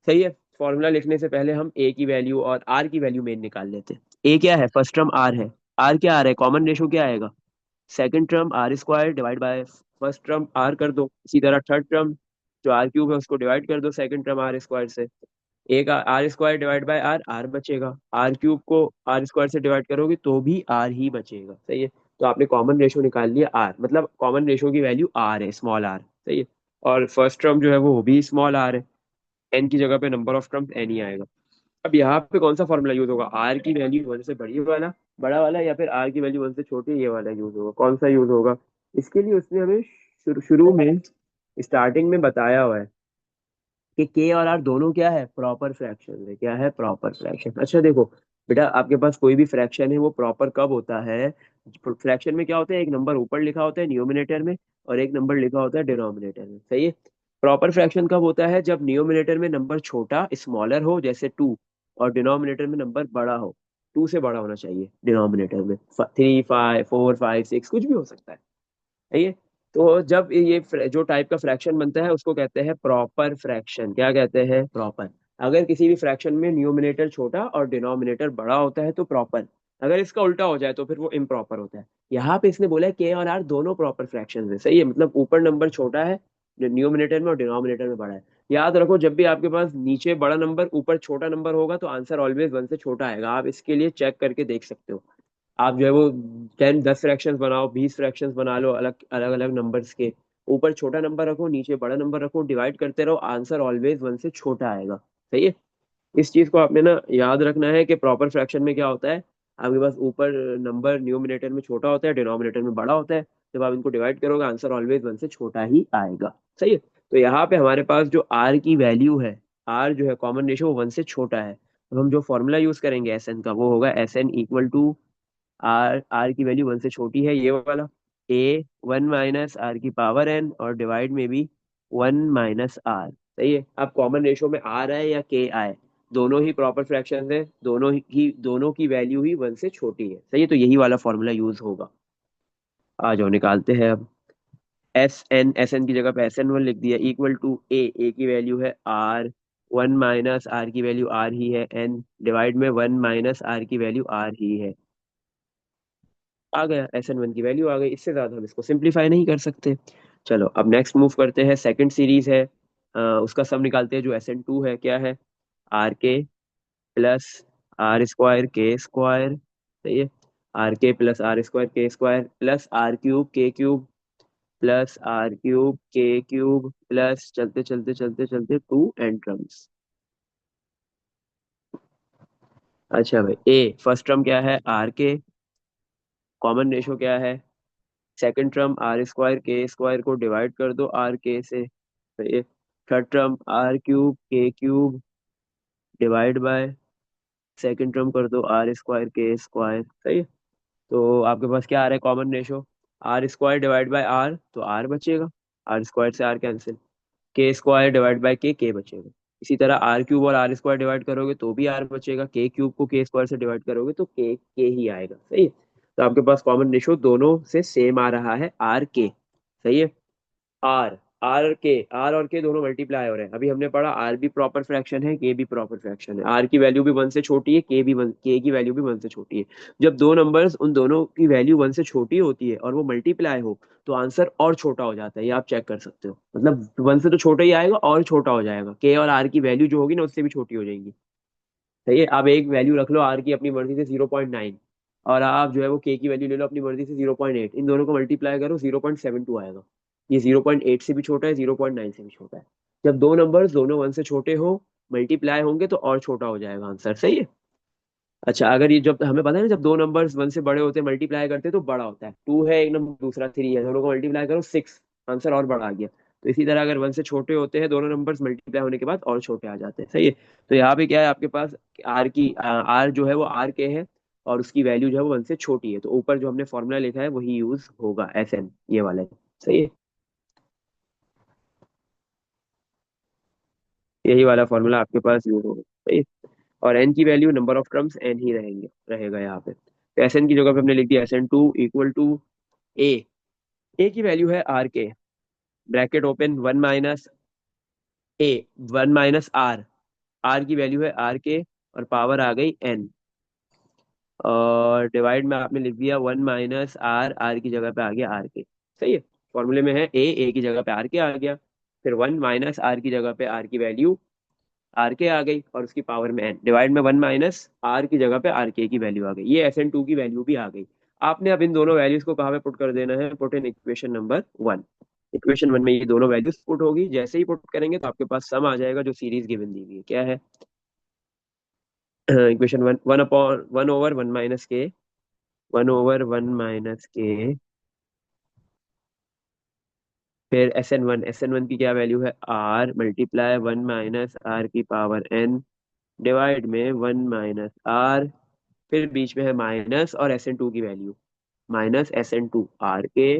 S1: सही है। फॉर्मूला लिखने से पहले हम ए की वैल्यू और आर की वैल्यू मेन निकाल लेते हैं। ए क्या है, फर्स्ट टर्म आर है, आर क्या आ रहा है, कॉमन रेशो क्या आएगा, second term R² divide by first term R कर दो, इसी तरह थर्ड टर्म जो R³ है उसको डिवाइड कर दो सेकंड टर्म R² से, एक R² divide by are, are बचेगा, R³ को R² से डिवाइड करोगे तो भी आर ही बचेगा, सही है। तो आपने कॉमन रेशो निकाल लिया आर, मतलब कॉमन रेशो की वैल्यू आर है, स्मॉल आर, सही है। और फर्स्ट टर्म जो है वो भी स्मॉल आर है, एन की जगह पे नंबर ऑफ टर्म्स एन ही आएगा। अब यहाँ पे कौन सा फॉर्मूला यूज होगा, आर की वैल्यू 1 से बड़ी वाला, बड़ा वाला, या फिर आर की वैल्यू 1 से छोटी, ये वाला यूज होगा, कौन सा यूज होगा? इसके लिए उसने हमें शुरू शुरू में स्टार्टिंग में बताया हुआ है कि के और आर दोनों क्या है, प्रॉपर फ्रैक्शन है, क्या है, प्रॉपर फ्रैक्शन। अच्छा देखो बेटा, आपके पास कोई भी फ्रैक्शन है वो प्रॉपर कब होता है, फ्रैक्शन में क्या होता है, एक नंबर ऊपर लिखा होता है न्यूमिनेटर में और एक नंबर लिखा होता है डिनोमिनेटर में, सही है। प्रॉपर फ्रैक्शन कब होता है, जब न्यूमिनेटर में नंबर छोटा स्मॉलर हो जैसे 2, और डिनोमिनेटर में नंबर बड़ा हो, 2 से बड़ा होना चाहिए डिनोमिनेटर में, 3 5 4 5 6 कुछ भी हो सकता है, सही है। तो जब ये जो टाइप का फ्रैक्शन बनता है उसको कहते हैं प्रॉपर फ्रैक्शन, क्या कहते हैं, प्रॉपर। अगर किसी भी फ्रैक्शन में न्यूमिनेटर छोटा और डिनोमिनेटर बड़ा होता है तो प्रॉपर, अगर इसका उल्टा हो जाए तो फिर वो इम्प्रॉपर होता है। यहाँ पे इसने बोला है के और आर दोनों प्रॉपर फ्रैक्शन है, सही है, मतलब ऊपर नंबर छोटा है न्यूमिनेटर में और डिनोमिनेटर में बड़ा है। याद रखो जब भी आपके पास नीचे बड़ा नंबर ऊपर छोटा नंबर होगा तो आंसर ऑलवेज 1 से छोटा आएगा, आप इसके लिए चेक करके देख सकते हो। आप जो है वो 10 10 फ्रैक्शंस बनाओ, 20 फ्रैक्शंस बना लो, अलग अलग अलग नंबर्स के, ऊपर छोटा नंबर रखो नीचे बड़ा नंबर रखो, डिवाइड करते रहो, आंसर ऑलवेज 1 से छोटा आएगा, सही है। इस चीज को आपने ना याद रखना है कि प्रॉपर फ्रैक्शन में क्या होता है, आपके पास ऊपर नंबर न्यूमिनेटर में छोटा होता है, डिनोमिनेटर में बड़ा होता है, जब आप इनको डिवाइड करोगे आंसर ऑलवेज 1 से छोटा ही आएगा, सही है। तो यहाँ पे हमारे पास जो आर की वैल्यू है, आर जो है कॉमन रेशो 1 से छोटा है, तो हम जो फॉर्मूला यूज करेंगे एस एन का वो होगा Sn equal to R, are की वैल्यू 1 से छोटी है ये वाला, ए 1 - R⁻n और डिवाइड में भी 1 - R, सही है। अब कॉमन रेशो में आर आए या के आए, दोनों ही प्रॉपर फ्रैक्शन है, दोनों की वैल्यू ही 1 से छोटी है, सही है, तो यही वाला फॉर्मूला यूज होगा। आ जाओ निकालते हैं अब। एस एन की जगह पे Sn1 लिख दिया, इक्वल टू ए, ए की वैल्यू है आर, वन माइनस आर की वैल्यू आर ही है, एन डिवाइड में वन माइनस आर की वैल्यू आर ही है। आ गया, एस एन वन की वैल्यू आ गई। इससे ज्यादा हम इसको सिंप्लीफाई नहीं कर सकते। चलो अब नेक्स्ट मूव करते हैं, सेकंड सीरीज है, उसका सम निकालते हैं जो एस एन टू है। क्या है? आर के प्लस आर स्क्वायर के स्क्वायर, सही है। आर के प्लस आर स्क्वायर के स्क्वायर प्लस आर क्यूब के क्यूब प्लस आर क्यूब के क्यूब प्लस चलते चलते चलते चलते टू एंट्रम्स। अच्छा भाई, ए फर्स्ट टर्म क्या है? आर के, कॉमन रेशो क्या है? सेकंड टर्म आर स्क्वायर के स्क्वायर को डिवाइड कर दो आर के से, सही है। थर्ड टर्म आर क्यूब के cube divide by second term कर दो आर स्क्वायर के स्क्वायर, सही है। तो आपके पास क्या आ रहा है common ratio? R square divide by R, तो आर बचेगा, आर स्क्वायर से R cancel. K square divide by K बचेगा। इसी तरह आर क्यूब और आर स्क्वायर डिवाइड करोगे तो भी आर बचेगा, के क्यूब को के स्क्वायर से डिवाइड करोगे तो के ही आएगा, सही है। तो आपके पास कॉमन रेशो दोनों से सेम आ रहा है, आर के, सही है। आर आर और के दोनों मल्टीप्लाई हो रहे हैं। अभी हमने पढ़ा आर भी प्रॉपर फ्रैक्शन है, के भी प्रॉपर फ्रैक्शन है। आर की वैल्यू भी वन से छोटी है, के की वैल्यू भी वन से छोटी है। जब दो नंबर्स उन दोनों की वैल्यू वन से छोटी होती है और वो मल्टीप्लाई हो तो आंसर और छोटा हो जाता है, ये आप चेक कर सकते हो। मतलब वन से तो छोटा ही आएगा और छोटा हो जाएगा, के और आर की वैल्यू जो होगी ना उससे भी छोटी हो जाएंगी, सही है। आप एक वैल्यू रख लो आर की अपनी मर्जी से 0.9, और आप जो है वो के की वैल्यू ले लो अपनी मर्जी से 0.8, इन दोनों को मल्टीप्लाई करो 0.72 आएगा। ये 0.8 से भी छोटा है, 0.9 से भी छोटा है। जब दो नंबर्स दोनों वन से छोटे हो मल्टीप्लाई होंगे तो और छोटा हो जाएगा आंसर, सही है। अच्छा, अगर ये जब हमें पता है ना जब दो नंबर्स वन से बड़े होते हैं मल्टीप्लाई करते हैं तो बड़ा होता है। टू है एक नंबर, दूसरा थ्री है, दोनों को मल्टीप्लाई करो सिक्स, आंसर और बड़ा आ गया। तो इसी तरह अगर वन से छोटे होते हैं दोनों नंबर्स मल्टीप्लाई होने के बाद और छोटे आ जाते हैं, सही है। तो यहाँ पे क्या है आपके पास, आर जो है वो आर के है और उसकी वैल्यू जो है वो वन से छोटी है, तो ऊपर जो हमने फॉर्मूला लिखा है वही यूज होगा, एस एन, ये वाला है, सही है। यही वाला फॉर्मूला आपके पास यूज होगा, सही है। और एन की value number of terms N ही रहेगा यहाँ पे। तो एस एन की जगह पे हमने लिख दिया s N two equal to a. A की वैल्यू है आर के, bracket open, one minus a, one minus r, are की वैल्यू है आर के और पावर आ गई एन, और डिवाइड में आपने लिख दिया वन माइनस आर, आर की जगह पे आ गया आर के, सही है। फॉर्मूले में है ए की जगह पे आर के आ गया, फिर वन माइनस आर की जगह पे आर की वैल्यू आर के आ गई और उसकी पावर में एन, डिवाइड में वन माइनस आर की जगह पे आर के की वैल्यू आ गई, ये एस एन टू की वैल्यू भी आ गई। आपने अब इन दोनों वैल्यूज को कहाँ पे पुट कर देना है? Put in equation number one. Equation one में ये दोनों वैल्यूज पुट होगी, जैसे ही पुट करेंगे तो आपके पास सम आ जाएगा जो सीरीज गिवन दी हुई है। क्या है? Equation one, one upon one over one minus K, one over one minus K, फिर एस एन वन की क्या वैल्यू है? R multiply one minus are की पावर एन, डिवाइड में वन माइनस आर, फिर बीच में है माइनस और एस एन टू की value, minus S N two R के,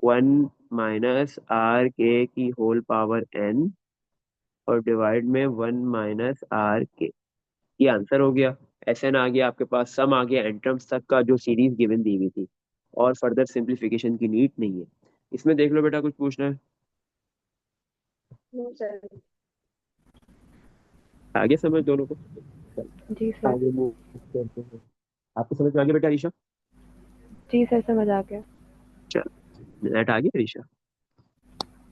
S1: वन माइनस आर के की होल पावर एन, और डिवाइड में वन माइनस आर के। ये आंसर हो गया। एस एन आ गया आपके पास, सम आ गया एंट्रम्स तक का जो सीरीज गिवन दी हुई थी, और फर्दर सिंप्लीफिकेशन की नीड नहीं है। इसमें देख लो बेटा, कुछ पूछना है?
S2: No sir.
S1: आगे समझ दोनों को? चल,
S3: जी सर।
S1: आगे मूव करते हैं। आपको समझ में आ गया बेटा ईशा?
S3: जी सर, समझ आ गया।
S1: चल, नेट आ गया ईशा?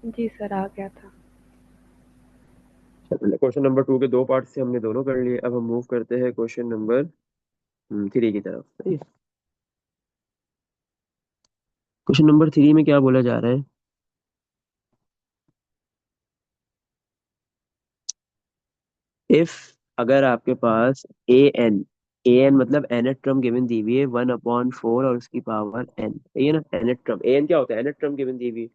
S3: जी सर, आ गया था।
S1: क्वेश्चन नंबर टू के दो पार्ट से हमने दोनों कर लिए, अब हम मूव करते हैं क्वेश्चन नंबर थ्री की तरफ, सही है। क्वेश्चन नंबर थ्री में क्या बोला जा रहा है? इफ, अगर आपके पास ए एन मतलब एनथ टर्म गिवन दी हुई है वन अपॉन फोर और उसकी पावर एन, सही है ना। एनथ टर्म, ए एन क्या होता है? एनथ टर्म गिवन दी हुई है,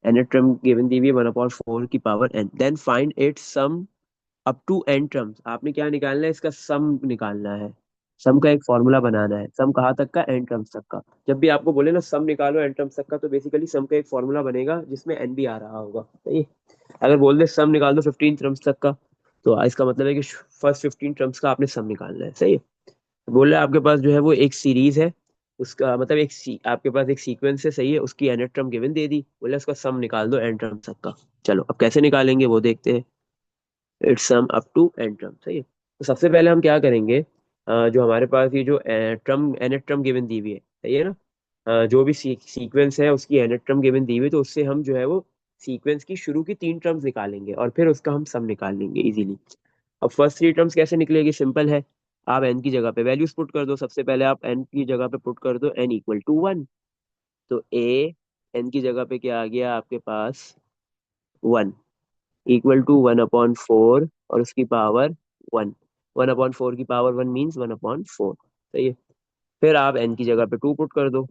S1: एनथ टर्म गिवन दी हुई है वन अपॉन फोर की power N, then find its sum up to N terms. आपने क्या निकालना है? इसका सम निकालना है। सम का एक फॉर्मूला बनाना है, सम कहाँ तक का? एन टर्म्स तक का। जब भी आपको बोले ना सम निकालो एन टर्म्स तक का, तो बेसिकली सम का एक फॉर्मूला बनेगा जिसमें एन भी आ रहा होगा, सही है? अगर बोल दे सम निकाल दो 15 टर्म्स तक का, तो इसका मतलब है कि फर्स्ट 15 टर्म्स का आपने सम निकालना है, सही है। बोल रहा है आपके पास जो है वो एक सीरीज है, उसका मतलब आपके पास एक सीक्वेंस है, सही है, उसकी एन टर्म गिवन दे दी, बोले उसका सम निकाल दो एन टर्म्स तक का। चलो अब कैसे निकालेंगे वो देखते हैं। Its sum up to N term. सही है। तो सबसे पहले हम क्या करेंगे, जो हमारे पास ये जो ट्रम एन ट्रम गिवन दी हुई है, सही है ना, जो भी सीक्वेंस है उसकी एन ट्रम गिवन दी हुई है, तो उससे हम जो है वो सीक्वेंस की शुरू की तीन टर्म्स निकालेंगे और फिर उसका हम सम निकाल लेंगे इजीली। अब फर्स्ट थ्री टर्म्स कैसे निकलेगी, सिंपल है। आप एन की जगह पे वैल्यूज पुट कर दो। सबसे पहले आप एन की जगह पे पुट कर दो एन इक्वल टू वन। तो ए एन की जगह पे क्या आ गया आपके पास, one, equal to one upon four और उसकी power one. One upon four की power one means one upon four. सही है। फिर आप एन की जगह पे टू पुट कर दो।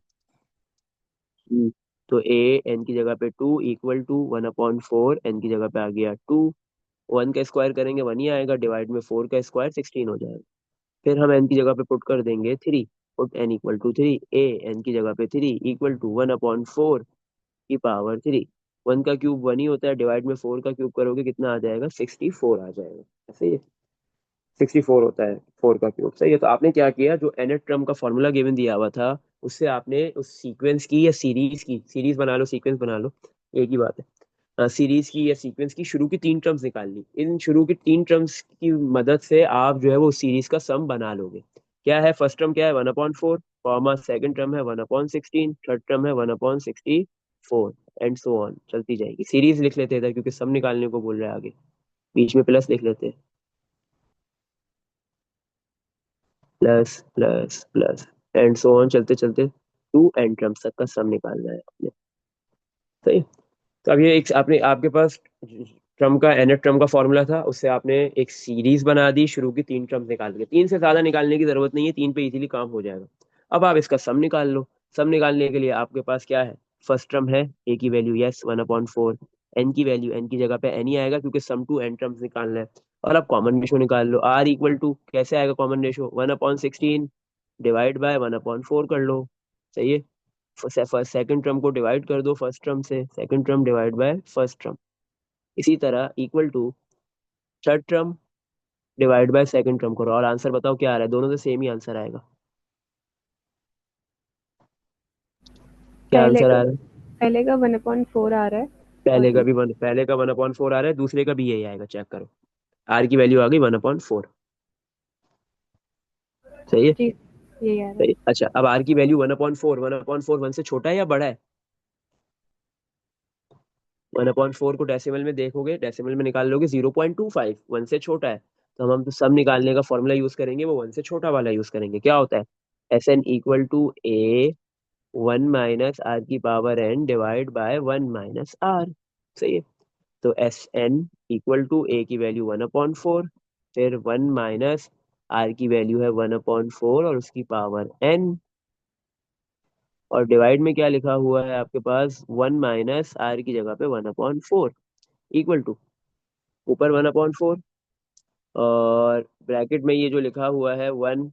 S1: हम्म, तो ए एन की जगह पे two equal to one upon four, N की जगह पे आ गया टू। वन का स्क्वायर करेंगे वन ही आएगा, डिवाइड में फोर का स्क्वायर 16 हो जाएगा। फिर हम एन की जगह पे पुट कर देंगे three. Put n equal to three, a n की जगह पे three equal to one upon four की पावर थ्री। वन का क्यूब वन ही होता है, डिवाइड में फोर का क्यूब करोगे कितना आ जाएगा, 64 आ जाएगा। ऐसे ही 64 होता है फोर का क्यूब। सही है। तो आपने क्या किया, जो एनएट ट्रम का फॉर्मूला गिवन दिया हुआ था उससे आपने उस सीक्वेंस की या सीरीज की, सीरीज बना लो सीक्वेंस बना लो, एक ही बात है, सीरीज की या सीक्वेंस की शुरू की तीन टर्म्स निकाल ली। इन शुरू की तीन टर्म्स की मदद से आप जो है वो सीरीज का सम बना लोगे। क्या है, फर्स्ट टर्म क्या है, one upon four, comma second term है one upon sixteen, third term है one upon sixty four, and so on चलती जाएगी। सीरीज लिख लेते हैं इधर क्योंकि सम निकालने को बोल रहे हैं आगे, बीच में प्लस लिख लेते हैं, plus plus plus and so on चलते चलते टू एन टर्म्स तक का सम निकालना है आपने। सही। तो अब ये एक आपने आपके पास ट्रम का एनएट ट्रम का फॉर्मूला था, उससे आपने एक सीरीज बना दी, शुरू की तीन टर्म्स निकाल के, तीन से ज्यादा निकालने की जरूरत नहीं है, तीन पे इजीली काम हो जाएगा। अब आप इसका सम निकाल लो। सम निकालने के लिए आपके पास क्या है, फर्स्ट टर्म है ए की value yes one upon four, N की वैल्यू एन की जगह पे एन ही आएगा क्योंकि सम टू एन टर्म्स निकालना है। और अब कॉमन रेशो निकाल लो, आर इक्वल टू कैसे आएगा common ratio, one upon sixteen divide by one upon four कर लो। सही है। फर्स्ट सेकंड टर्म को डिवाइड कर दो फर्स्ट टर्म से, second term divide by first term. इसी तरह equal to third term divide by second term करो, और आंसर बताओ क्या आ रहा है, दोनों से सेम ही आंसर आएगा। क्या
S3: पहले
S1: आंसर
S3: का
S1: आ रहा है,
S3: पहले का 1/4 आ रहा है और
S1: पहले का वन अपॉन फोर आ रहा है, दूसरे का भी यही आएगा, चेक करो। आर की वैल्यू आ गई वन अपॉन फोर। सही है।
S3: जी यही आ रहा
S1: सही
S3: है।
S1: है। अच्छा, अब आर की value one upon four, one upon four one से छोटा है या बड़ा है, वन अपॉन फोर को डेसिमल में देखोगे, डेसिमल में निकाल लोगे 0.25, वन से छोटा है। तो हम तो सब निकालने का फॉर्मूला यूज करेंगे, वो वन से छोटा वाला यूज करेंगे। क्या होता है, S N equal to a one minus are की power N divide by one minus r. सही है। तो S N equal to a की वैल्यू वन अपॉन फोर, फिर वन माइनस आर की वैल्यू है वन अपॉन फोर और उसकी पावर एन, और डिवाइड में क्या लिखा हुआ है आपके पास, वन माइनस आर की जगह पे one upon four, equal to ऊपर वन अपॉन फोर और ब्रैकेट में ये जो लिखा हुआ है वन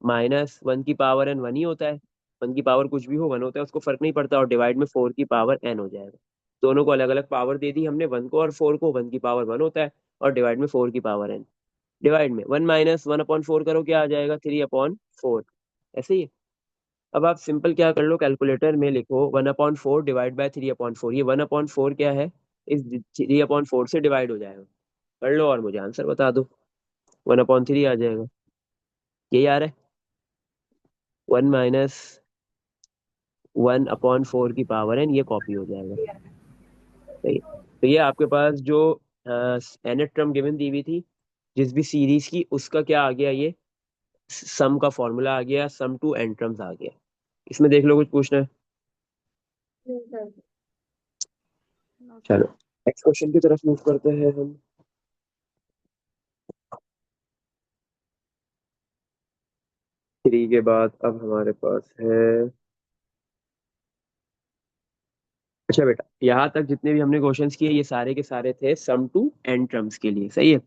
S1: माइनस वन की पावर एन, वन ही होता है, वन की पावर कुछ भी हो वन होता है, उसको फर्क नहीं पड़ता, और डिवाइड में फोर की पावर एन हो जाएगा। दोनों को अलग अलग पावर दे दी हमने, वन को और फोर को, वन की पावर वन होता है और डिवाइड में फोर की पावर एन। डिवाइड में one minus one upon four करो, क्या आ जाएगा, थ्री अपॉन फोर। ऐसे ही है। अब आप सिंपल क्या कर लो, कैलकुलेटर में लिखो one upon four divide by three upon four, ये वन अपॉन फोर क्या है, इस थ्री अपॉन फोर से डिवाइड हो जाएगा। कर लो और मुझे आंसर बता दो, वन अपॉन थ्री आ जाएगा। यही आ रहा है, one minus one upon four की पावर एन, ये कॉपी हो जाएगा। सही है। तो ये आपके पास जो एनएट टर्म गिवन दी हुई थी जिस भी सीरीज की, उसका क्या आ गया, ये सम का फॉर्मूला आ गया, सम टू एन टर्म्स आ गया। इसमें देख लो कुछ पूछना है,
S2: सर।
S1: चलो नेक्स्ट क्वेश्चन की तरफ मूव करते हैं हम। थ्री के बाद अब हमारे पास है, अच्छा बेटा यहाँ तक जितने भी हमने क्वेश्चंस किए ये सारे के सारे थे सम टू एन टर्म्स के लिए। सही है।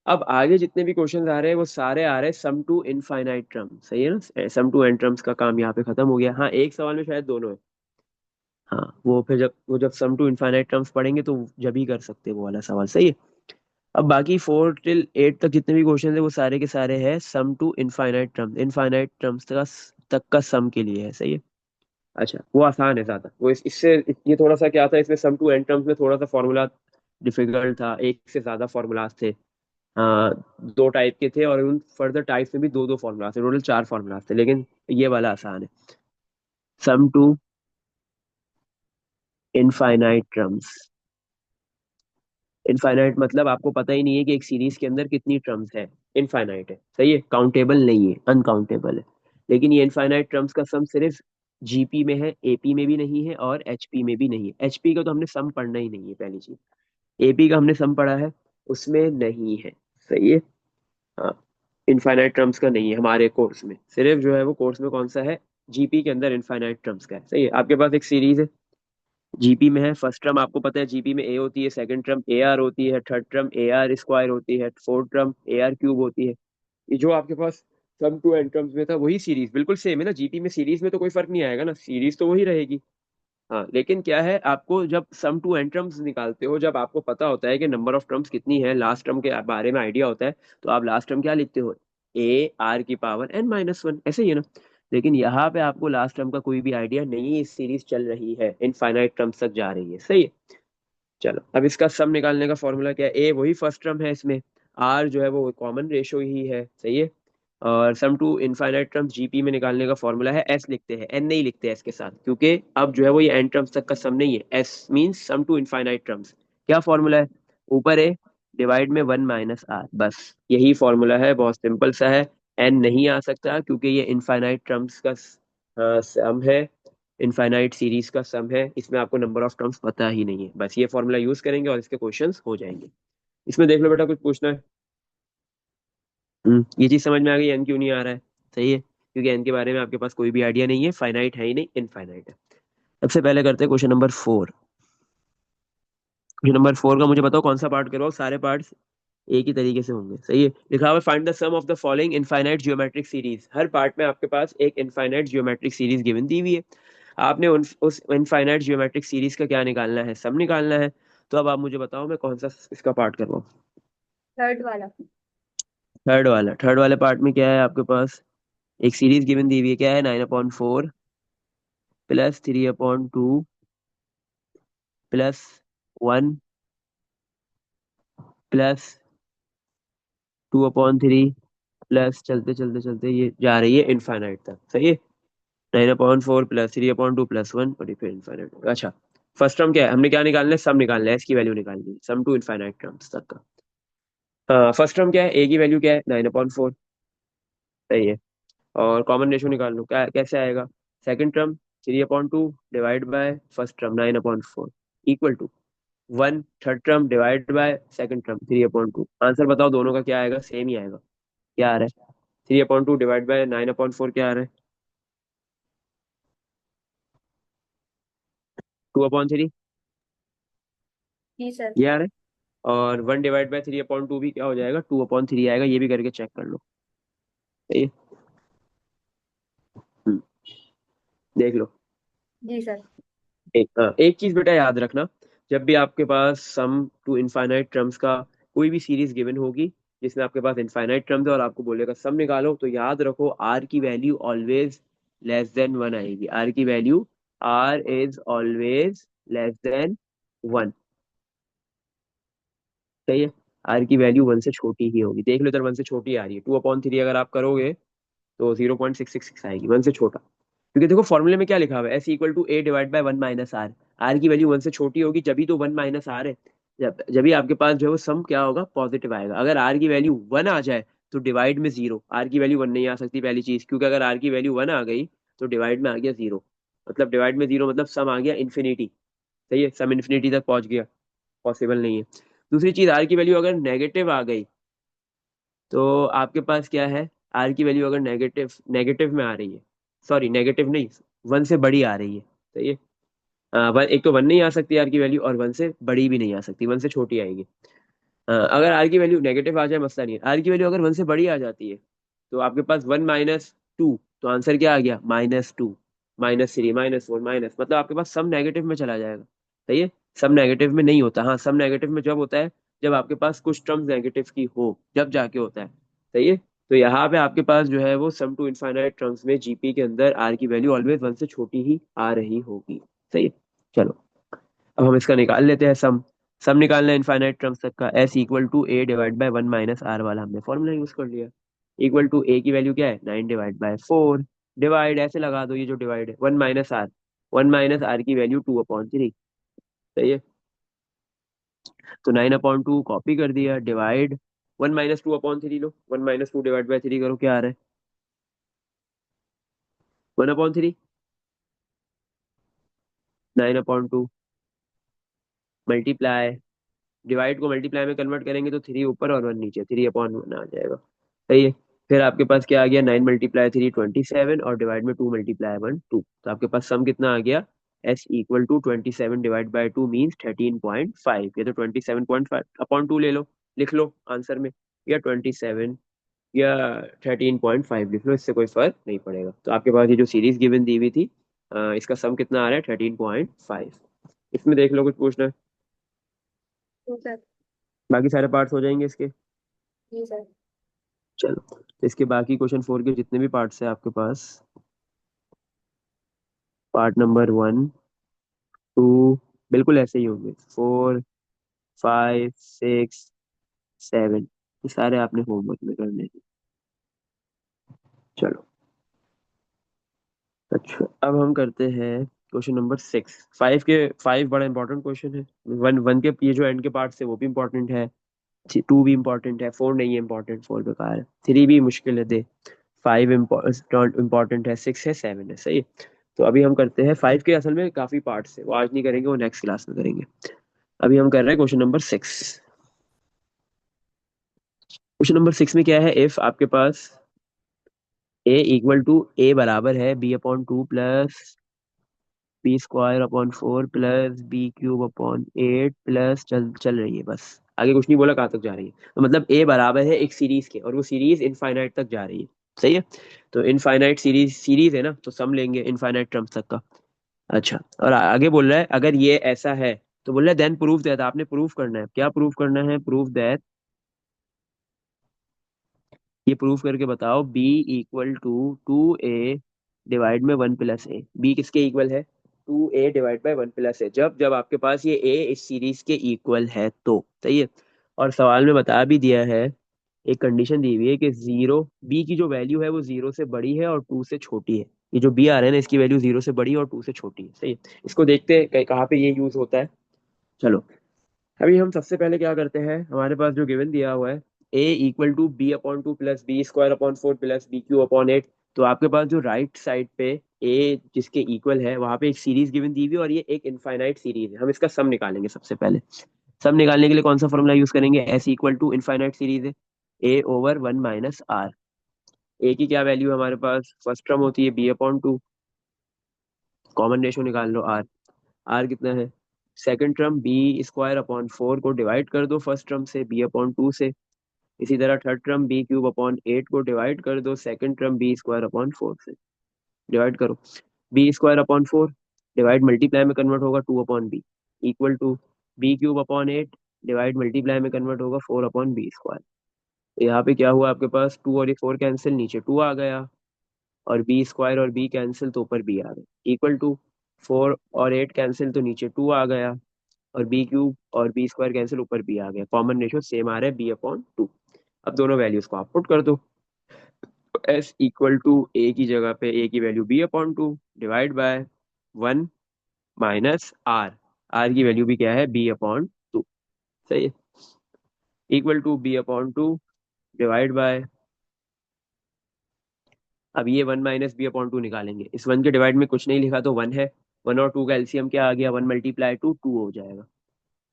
S1: अब आगे जितने भी क्वेश्चंस आ रहे हैं वो सारे आ रहे हैं सम टू इनफाइनाइट टर्म। सही है ना, सम टू एन टर्म्स का काम यहाँ पे खत्म हो गया। हाँ एक सवाल में शायद दोनों है, हाँ वो फिर जब सम टू इनफाइनाइट टर्म्स पढ़ेंगे तो जब ही कर सकते हैं वो वाला सवाल। सही है। अब बाकी फोर टिल एट तक जितने भी क्वेश्चन है वो सारे के सारे हैं sum to infinite terms, infinite terms तक का सम के लिए है। सही है। अच्छा वो आसान है ज्यादा, वो इससे ये थोड़ा सा क्या था, इसमें सम टू एन टर्म्स में थोड़ा सा फॉर्मूला डिफिकल्ट था, एक से ज्यादा फॉर्मूलाज थे। दो टाइप के थे, और उन फर्दर टाइप्स में भी दो दो फॉर्मूलाज थे, टोटल चार फॉर्मूलाज थे, लेकिन ये वाला आसान है। Sum to infinite terms. Infinite मतलब आपको पता ही नहीं है कि एक सीरीज के अंदर कितनी टर्म्स है। इनफाइनाइट है, सही है, काउंटेबल नहीं है, अनकाउंटेबल है। लेकिन ये इनफाइनाइट टर्म्स का सम सिर्फ जीपी में है, एपी में भी नहीं है और एचपी में भी नहीं है। एचपी का तो हमने सम पढ़ना ही नहीं है, पहली चीज। एपी का हमने सम पढ़ा है, उसमें नहीं है, सही है। हाँ, इनफाइनाइट टर्म्स का नहीं है हमारे कोर्स में, सिर्फ जो है वो कोर्स में कौन सा है, जीपी के अंदर इनफाइनाइट टर्म्स का है, सही है। आपके पास एक सीरीज है, जीपी में है, फर्स्ट टर्म आपको पता है जीपी में ए होती है, सेकंड टर्म ए आर होती है, third term A R square होती है, fourth term A R cube होती है। ये जो आपके पास सम टू एन टर्म्स में था वही सीरीज बिल्कुल सेम है ना, जीपी में सीरीज में तो कोई फर्क नहीं आएगा ना, सीरीज तो वही रहेगी। हाँ, लेकिन क्या है, आपको जब सम टू एन टर्म्स निकालते हो, जब आपको पता होता है कि नंबर ऑफ टर्म्स कितनी है, लास्ट टर्म के बारे में आइडिया होता है, तो आप लास्ट टर्म क्या लिखते हो, ए आर की पावर एन माइनस वन, ऐसे ही है ना। लेकिन यहाँ पे आपको लास्ट टर्म का कोई भी आइडिया नहीं है, इस सीरीज चल रही है, इनफाइनाइट टर्म्स तक जा रही है, सही है। चलो, अब इसका सम निकालने का फॉर्मूला क्या है, ए वही फर्स्ट टर्म है इसमें, आर जो है वो कॉमन रेशो ही है, सही है। और सम टू इनफाइनाइट टर्म्स जीपी में निकालने का फॉर्मूला है, एस लिखते हैं, एन नहीं लिखते एस के साथ, क्योंकि अब जो है वो ये एन टर्म्स तक का सम नहीं है, s means sum to infinite terms. क्या फॉर्मूला है, ऊपर ए डिवाइड में वन माइनस आर, बस यही फॉर्मूला है, बहुत सिंपल सा है। एन नहीं आ सकता क्योंकि ये इनफाइनाइट टर्म्स का सम है, इनफाइनाइट सीरीज का सम है, इसमें आपको नंबर ऑफ टर्म्स पता ही नहीं है, बस ये फॉर्मूला यूज करेंगे और इसके क्वेश्चंस हो जाएंगे। इसमें देख लो बेटा, कुछ पूछना है? ये चीज समझ में आ गई, एन क्यों नहीं आ रहा है, सही है, क्योंकि एन के बारे में आपके पास कोई भी आइडिया नहीं है, फाइनाइट है ही नहीं, इनफाइनाइट है। सबसे पहले करते हैं क्वेश्चन नंबर 4। क्वेश्चन नंबर 4 का मुझे बताओ कौन सा पार्ट करवाओ, सारे पार्ट्स एक ही तरीके से होंगे, सही है। लिखा हुआ find the sum of the following infinite geometric series, हर पार्ट में आपके पास एक इनफाइनाइट जियोमेट्रिक सीरीज गिवन दी हुई है, आपने उस इनफाइनाइट जियोमेट्रिक सीरीज का क्या निकालना है, सम निकालना है। तो अब आप मुझे बताओ मैं कौन सा इसका पार्ट करवाऊँ।
S2: थर्ड वाला।
S1: थर्ड वाले पार्ट में क्या है आपके पास, एक सीरीज गिवन दी हुई है, क्या है, 9/4 प्लस 3/2 प्लस 1 प्लस 2/3 प्लस, चलते चलते चलते ये जा रही है इनफाइनाइट तक, सही है। 9/4 प्लस 3/2 प्लस 1 और ये फिर इनफाइनाइट। अच्छा, फर्स्ट टर्म क्या है, हमने क्या निकालना है, सम निकालना है, इसकी वैल्यू निकालनी है, सम टू इनफाइनाइट टर्म्स तक का। फर्स्ट टर्म क्या है, ए की वैल्यू क्या है, 9/4, सही है। और कॉमन रेशो निकाल लो, क्या कैसे आएगा, second term 3/2 divide by first term 9/4 equal to 1, third term divide by second term 3/2। Answer बताओ दोनों का क्या आएगा, सेम ही आएगा। क्या आ रहा है, 3/2 डिवाइड बाय 9/4 क्या आ रहा है, 2/3,
S2: जी सर।
S1: ये आ रहा है। और 1 डिवाइड बाय 3/2 भी क्या हो जाएगा, 2/3 आएगा, ये भी करके चेक कर लो, सही है। हम्म, देख लो।
S2: जी सर।
S1: एक चीज बेटा याद रखना, जब भी आपके पास सम टू इनफाइनाइट टर्म्स का कोई भी सीरीज गिवन होगी, जिसमें आपके पास इनफाइनाइट टर्म्स है और आपको बोलेगा सम निकालो, तो याद रखो आर की value always less than one आएगी, आर की value, r is always less than one, सही है। आर की वैल्यू वन से छोटी ही होगी, देख लो इधर वन से छोटी आ रही है, 2/3 अगर आप करोगे तो 0.666 आएगी, वन से छोटा। क्योंकि देखो फॉर्मूले में क्या लिखा हुआ है, s equal to a divide by one minus r, are की वैल्यू वन से छोटी होगी जब भी तो वन माइनस आर है, जब भी आपके पास जो है वो सम क्या होगा, पॉजिटिव आएगा। अगर आर की वैल्यू वन आ जाए तो डिवाइड में जीरो, आर की वैल्यू वन नहीं आ सकती पहली चीज, क्योंकि अगर आर की वैल्यू वन आ गई तो डिवाइड में आ गया जीरो, मतलब डिवाइड में जीरो मतलब सम आ गया इन्फिनिटी, सही है, सम इन्फिनिटी तक पहुंच गया, पॉसिबल नहीं है। दूसरी चीज, आर की वैल्यू अगर नेगेटिव आ गई तो आपके पास क्या है, आर की वैल्यू अगर नेगेटिव नेगेटिव में आ रही है, सॉरी नेगेटिव नहीं, वन से बड़ी आ रही है, सही है। एक तो वन नहीं आ सकती आर की वैल्यू, और वन से बड़ी भी नहीं आ सकती, वन से छोटी आएगी। अगर आर की वैल्यू नेगेटिव आ जाए मसला नहीं है, आर की वैल्यू अगर वन से बड़ी आ जाती है तो आपके पास 1 - 2, तो आंसर क्या आ गया, -2 -3 -4 माइनस, मतलब आपके पास सम नेगेटिव में चला जाएगा, सही है। सम नेगेटिव में नहीं होता, हाँ सम नेगेटिव में जब होता है जब आपके पास कुछ टर्म्स नेगेटिव की हो, जब जाके होता है, सही है। तो यहाँ पे आपके पास जो है वो सम टू इनफाइनाइट टर्म्स में जीपी के अंदर आर की वैल्यू ऑलवेज वन से छोटी ही आ रही होगी, सही है। चलो, अब हम इसका निकाल लेते हैं सम। सम निकालना है इनफाइनाइट टर्म्स तक का। S equal to a divide by 1 minus r वाला हमने फॉर्मूला यूज कर लिया। इक्वल टू ए की वैल्यू क्या है 9 डिवाइड बाय 4, डिवाइड ऐसे लगा दो, ये जो डिवाइड है 1 माइनस आर की वैल्यू 2/3। सही है, तो 9/2 कॉपी कर दिया, डिवाइड 1 - 2/3 लो, 1 - 2 डिवाइड बाय 3 करो, क्या आ रहा है 1/3। 9/2 मल्टीप्लाई, डिवाइड को मल्टीप्लाई में कन्वर्ट करेंगे तो 3 ऊपर और 1 नीचे, 3/1 आ जाएगा। सही है, फिर आपके पास क्या आ गया 9 × 3 27 और डिवाइड में 2 × 1 2, तो आपके पास सम कितना आ गया s equal to 27 divide by 2 means 13.5। ये तो 27.5/2 ले लो, लिख लो आंसर में, या 27 या 13.5 लिख लो, इससे कोई फर्क नहीं पड़ेगा। तो आपके पास ये जो सीरीज गिवन दी हुई थी, इसका सम कितना आ रहा है 13.5। इसमें देख लो कुछ पूछना है,
S2: तो सर।
S1: बाकी सारे पार्ट्स हो जाएंगे इसके।
S2: जी सर।
S1: चलो, तो इसके बाकी क्वेश्चन 4 के जितने भी पार्ट्स हैं आपके पास, पार्ट नंबर 1 2 बिल्कुल ऐसे ही होंगे, 4 5 6 7, ये सारे आपने होमवर्क में करने हैं। चलो, अच्छा अब हम करते हैं क्वेश्चन नंबर 6। 5 बड़ा इंपॉर्टेंट क्वेश्चन है। वन वन के ये जो एंड के पार्ट है वो भी इंपॉर्टेंट है, 2 भी इंपॉर्टेंट है, 4 नहीं है इंपॉर्टेंट, 4 बेकार है, 3 भी मुश्किल है दे, 5 इम्पोर्टेंट है, 6 है, 7 है। सही है, तो अभी हम करते हैं 5 के, असल में काफी पार्ट्स है, वो आज नहीं करेंगे, वो नेक्स्ट क्लास में करेंगे। अभी हम कर रहे हैं क्वेश्चन नंबर 6। क्वेश्चन नंबर 6 में क्या है, इफ आपके पास ए इक्वल टू ए बराबर है b/2 plus b² / 4 plus b³ / 8 plus, चल चल रही है बस, आगे कुछ नहीं बोला कहाँ तक जा रही है, तो मतलब ए बराबर है एक सीरीज के और वो सीरीज इनफाइनाइट तक जा रही है। सही है, तो इनफाइनाइट सीरीज है ना, तो सम लेंगे इनफाइनाइट टर्म्स तक का। अच्छा, और आगे बोल रहा है अगर ये ऐसा है, तो बोल रहा है देन प्रूफ दैट, आपने प्रूफ करना है, क्या प्रूफ करना है, प्रूफ दैट, ये प्रूफ करके बताओ b equal to 2a divide में 1 + a। b किसके इक्वल है 2a डिवाइड बाय 1 + a, जब जब आपके पास ये a इस सीरीज के इक्वल है तो। सही है, और सवाल में बता भी दिया है, एक कंडीशन दी हुई है कि जीरो, b की जो वैल्यू है वो 0 से बड़ी है और 2 से छोटी है। ये जो b आ रहा है ना, इसकी वैल्यू 0 से बड़ी है और 2 से छोटी है। सही है, इसको देखते हैं कहाँ पे ये यूज होता है। चलो, अभी हम सबसे पहले क्या करते हैं, हमारे पास जो गिवन दिया हुआ है a equal to b/2 plus b² / 4 plus b³ / 8, तो आपके पास जो राइट साइड पे a जिसके इक्वल है वहां पे एक सीरीज गिवन दी हुई है और ये एक इनफाइनाइट सीरीज है। हम इसका सम निकालेंगे सबसे पहले। सम निकालने के लिए कौन सा फॉर्मूला यूज करेंगे, s equal to infinite series है a/1 - r। a की क्या वैल्यू है हमारे पास, फर्स्ट टर्म होती है b/2, कॉमन रेशो निकाल लो r। r कितना है, सेकंड टर्म b² / 4 को डिवाइड कर दो फर्स्ट टर्म से b/2 से। इसी तरह थर्ड टर्म b³ / 8 को डिवाइड कर दो सेकंड टर्म b² / 4 से, डिवाइड करो, b² / 4 डिवाइड मल्टीप्लाई में कन्वर्ट होगा 2/b equal to b³ / 8 divide multiply में कन्वर्ट होगा 4/b²। यहाँ पे क्या हुआ आपके पास, 2 और ये 4 कैंसिल, नीचे 2 आ गया, और b² और b कैंसिल तो ऊपर b आ गया, इक्वल टू 4 और 8 कैंसिल तो नीचे 2 आ गया, और b³ और b² कैंसिल, ऊपर b आ गया, कॉमन रेशियो सेम आ रहा है b/2। अब दोनों वैल्यूज को आप पुट कर दो, s इक्वल टू a की जगह पे a की value b/2 divide by 1 minus r, r की वैल्यू भी क्या है b/2। सही है, equal to b/2 divide by, अब ये 1 - b/2 निकालेंगे, इस 1 के डिवाइड में कुछ नहीं लिखा तो 1 है, 1 और 2 का एलसीएम क्या आ गया, 1 × 2 हो जाएगा,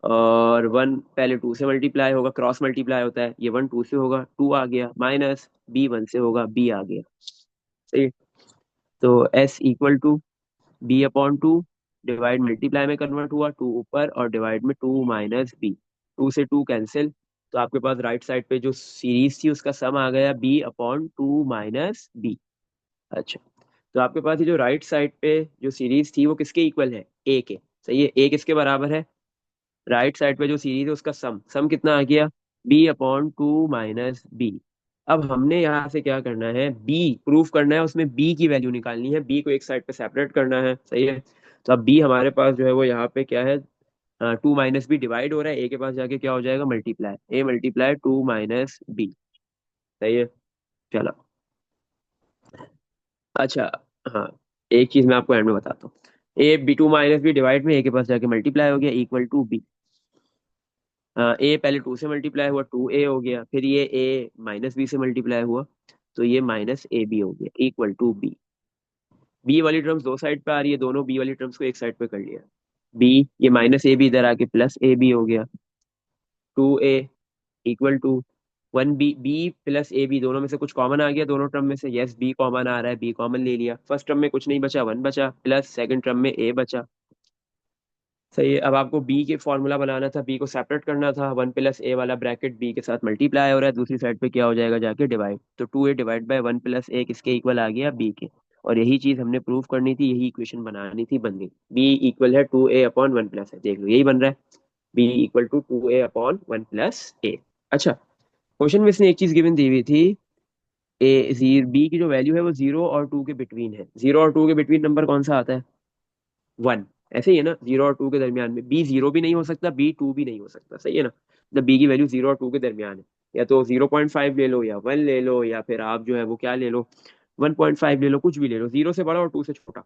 S1: और 1 पहले 2 से मल्टीप्लाई होगा, क्रॉस मल्टीप्लाई होता है, ये 1 2 से होगा, 2 आ गया, माइनस b 1 से होगा, b आ गया। सही है, तो s equal to b/2 divide multiply में कन्वर्ट हुआ, 2 ऊपर और डिवाइड में 2 माइनस b, 2 से 2 कैंसिल, तो आपके पास राइट साइड पे जो सीरीज थी उसका सम आ गया b/2 माइनस b। अच्छा, तो आपके पास ये जो राइट साइड पे जो सीरीज थी वो किसके इक्वल है, a के। सही है, a किसके बराबर है, राइट साइड पे जो सीरीज है उसका सम, सम कितना आ गया b/2 माइनस b। अब हमने यहाँ से क्या करना है, b प्रूफ करना है, उसमें b की वैल्यू निकालनी है, b को एक साइड पे सेपरेट करना है। सही है, तो अब b हमारे पास जो है वो यहाँ पे क्या है, टू माइनस बी डिवाइड हो रहा है, ए के पास जाके क्या हो जाएगा, multiply, A multiply two minus B. सही है। चलो। अच्छा। हाँ, एक चीज मैं आपको एंड में बताता हूँ। A b two minus b divide में ए के पास जाके मल्टीप्लाई हो गया इक्वल टू बी। ए पहले टू से मल्टीप्लाई हुआ, टू ए हो गया, फिर ये ए माइनस बी से मल्टीप्लाई हुआ, तो ये माइनस ए बी हो गया इक्वल टू बी। बी वाली टर्म्स दो साइड पे आ रही है, दोनों बी वाली टर्म्स को एक साइड पे कर लिया। बी, ये माइनस ए बी इधर आके प्लस ए बी हो गया, two a equal to one b. B plus A b दोनों में से कुछ कॉमन आ गया, दोनों टर्म में से, यस बी कॉमन आ रहा है, बी कॉमन ले लिया, फर्स्ट टर्म में कुछ नहीं बचा, वन बचा, प्लस सेकंड टर्म में ए बचा। सही है। अब आपको बी के फॉर्मूला बनाना था, बी को सेपरेट करना था, वन प्लस ए वाला ब्रैकेट बी के साथ मल्टीप्लाई हो रहा है, दूसरी साइड पे क्या हो जाएगा जाके डिवाइड, तो two a divide by one plus a किसके इक्वल आ गया, बी के। और यही चीज हमने प्रूव करनी थी, यही इक्वेशन बनानी थी, बन गई। बी इक्वल है two a upon one plus a, देख लो यही बन रहा है, b equal to two a upon one plus a. अच्छा, क्वेश्चन में इसने एक चीज गिवन दी हुई थी, ए जी बी की जो वैल्यू है वो जीरो और टू के बिटवीन है, जीरो और टू के बिटवीन नंबर कौन सा आता है, वन। ऐसे ही है ना, जीरो और टू के दरमियान में बी जीरो भी नहीं हो सकता, बी टू भी नहीं हो सकता, सही है ना। मतलब बी की वैल्यू जीरो और टू के दरमियान है, या तो 0.5 ले लो, या वन ले लो, या फिर आप जो है वो क्या ले लो, 1.5 ले लो, कुछ भी ले लो, जीरो से बड़ा और टू से छोटा।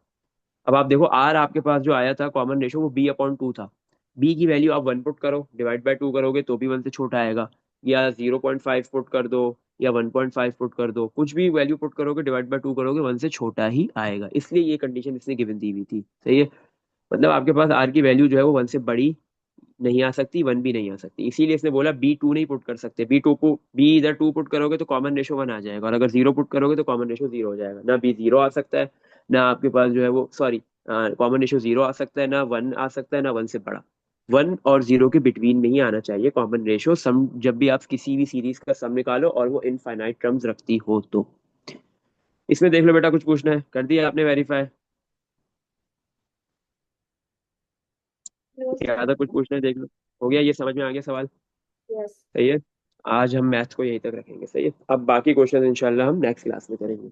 S1: अब आप देखो आर आपके पास जो आया था कॉमन रेशो वो बी अपॉन टू था, बी की वैल्यू आप वन पुट करो, डिवाइड बाय टू करोगे तो भी वन से छोटा आएगा, या 0.5 पुट कर दो, या 1.5 पुट कर दो, कुछ भी वैल्यू पुट करोगे डिवाइड बाय टू करोगे वन से छोटा ही आएगा, इसलिए ये कंडीशन इसने गिवन दी हुई थी। सही है। मतलब आपके पास आर की वैल्यू जो है वो वन से बड़ी नहीं आ सकती, वन भी नहीं आ सकती, इसीलिए इसने बोला बी टू नहीं पुट कर सकते, बी टू को बी इधर टू पुट करोगे तो कॉमन रेशो वन आ जाएगा, और अगर जीरो पुट करोगे तो कॉमन रेशो जीरो हो जाएगा, ना बी जीरो आ सकता है, ना आपके पास जो है वो सॉरी कॉमन रेशो जीरो आ सकता है, ना वन आ सकता है, ना वन से बड़ा। वन और जीरो के बिटवीन में ही आना चाहिए कॉमन रेशो, सम जब भी आप किसी भी सीरीज का सम निकालो और वो इनफाइनाइट टर्म्स रखती हो तो। इसमें देख लो बेटा, कुछ पूछना है, कर दिया आपने वेरीफाई, क्या था कुछ पूछना है देख लो, हो गया, ये समझ में आ गया सवाल।
S2: यस।
S1: सही है। आज हम मैथ्स को यहीं तक रखेंगे, सही है, अब बाकी क्वेश्चन इंशाल्लाह हम नेक्स्ट क्लास में करेंगे।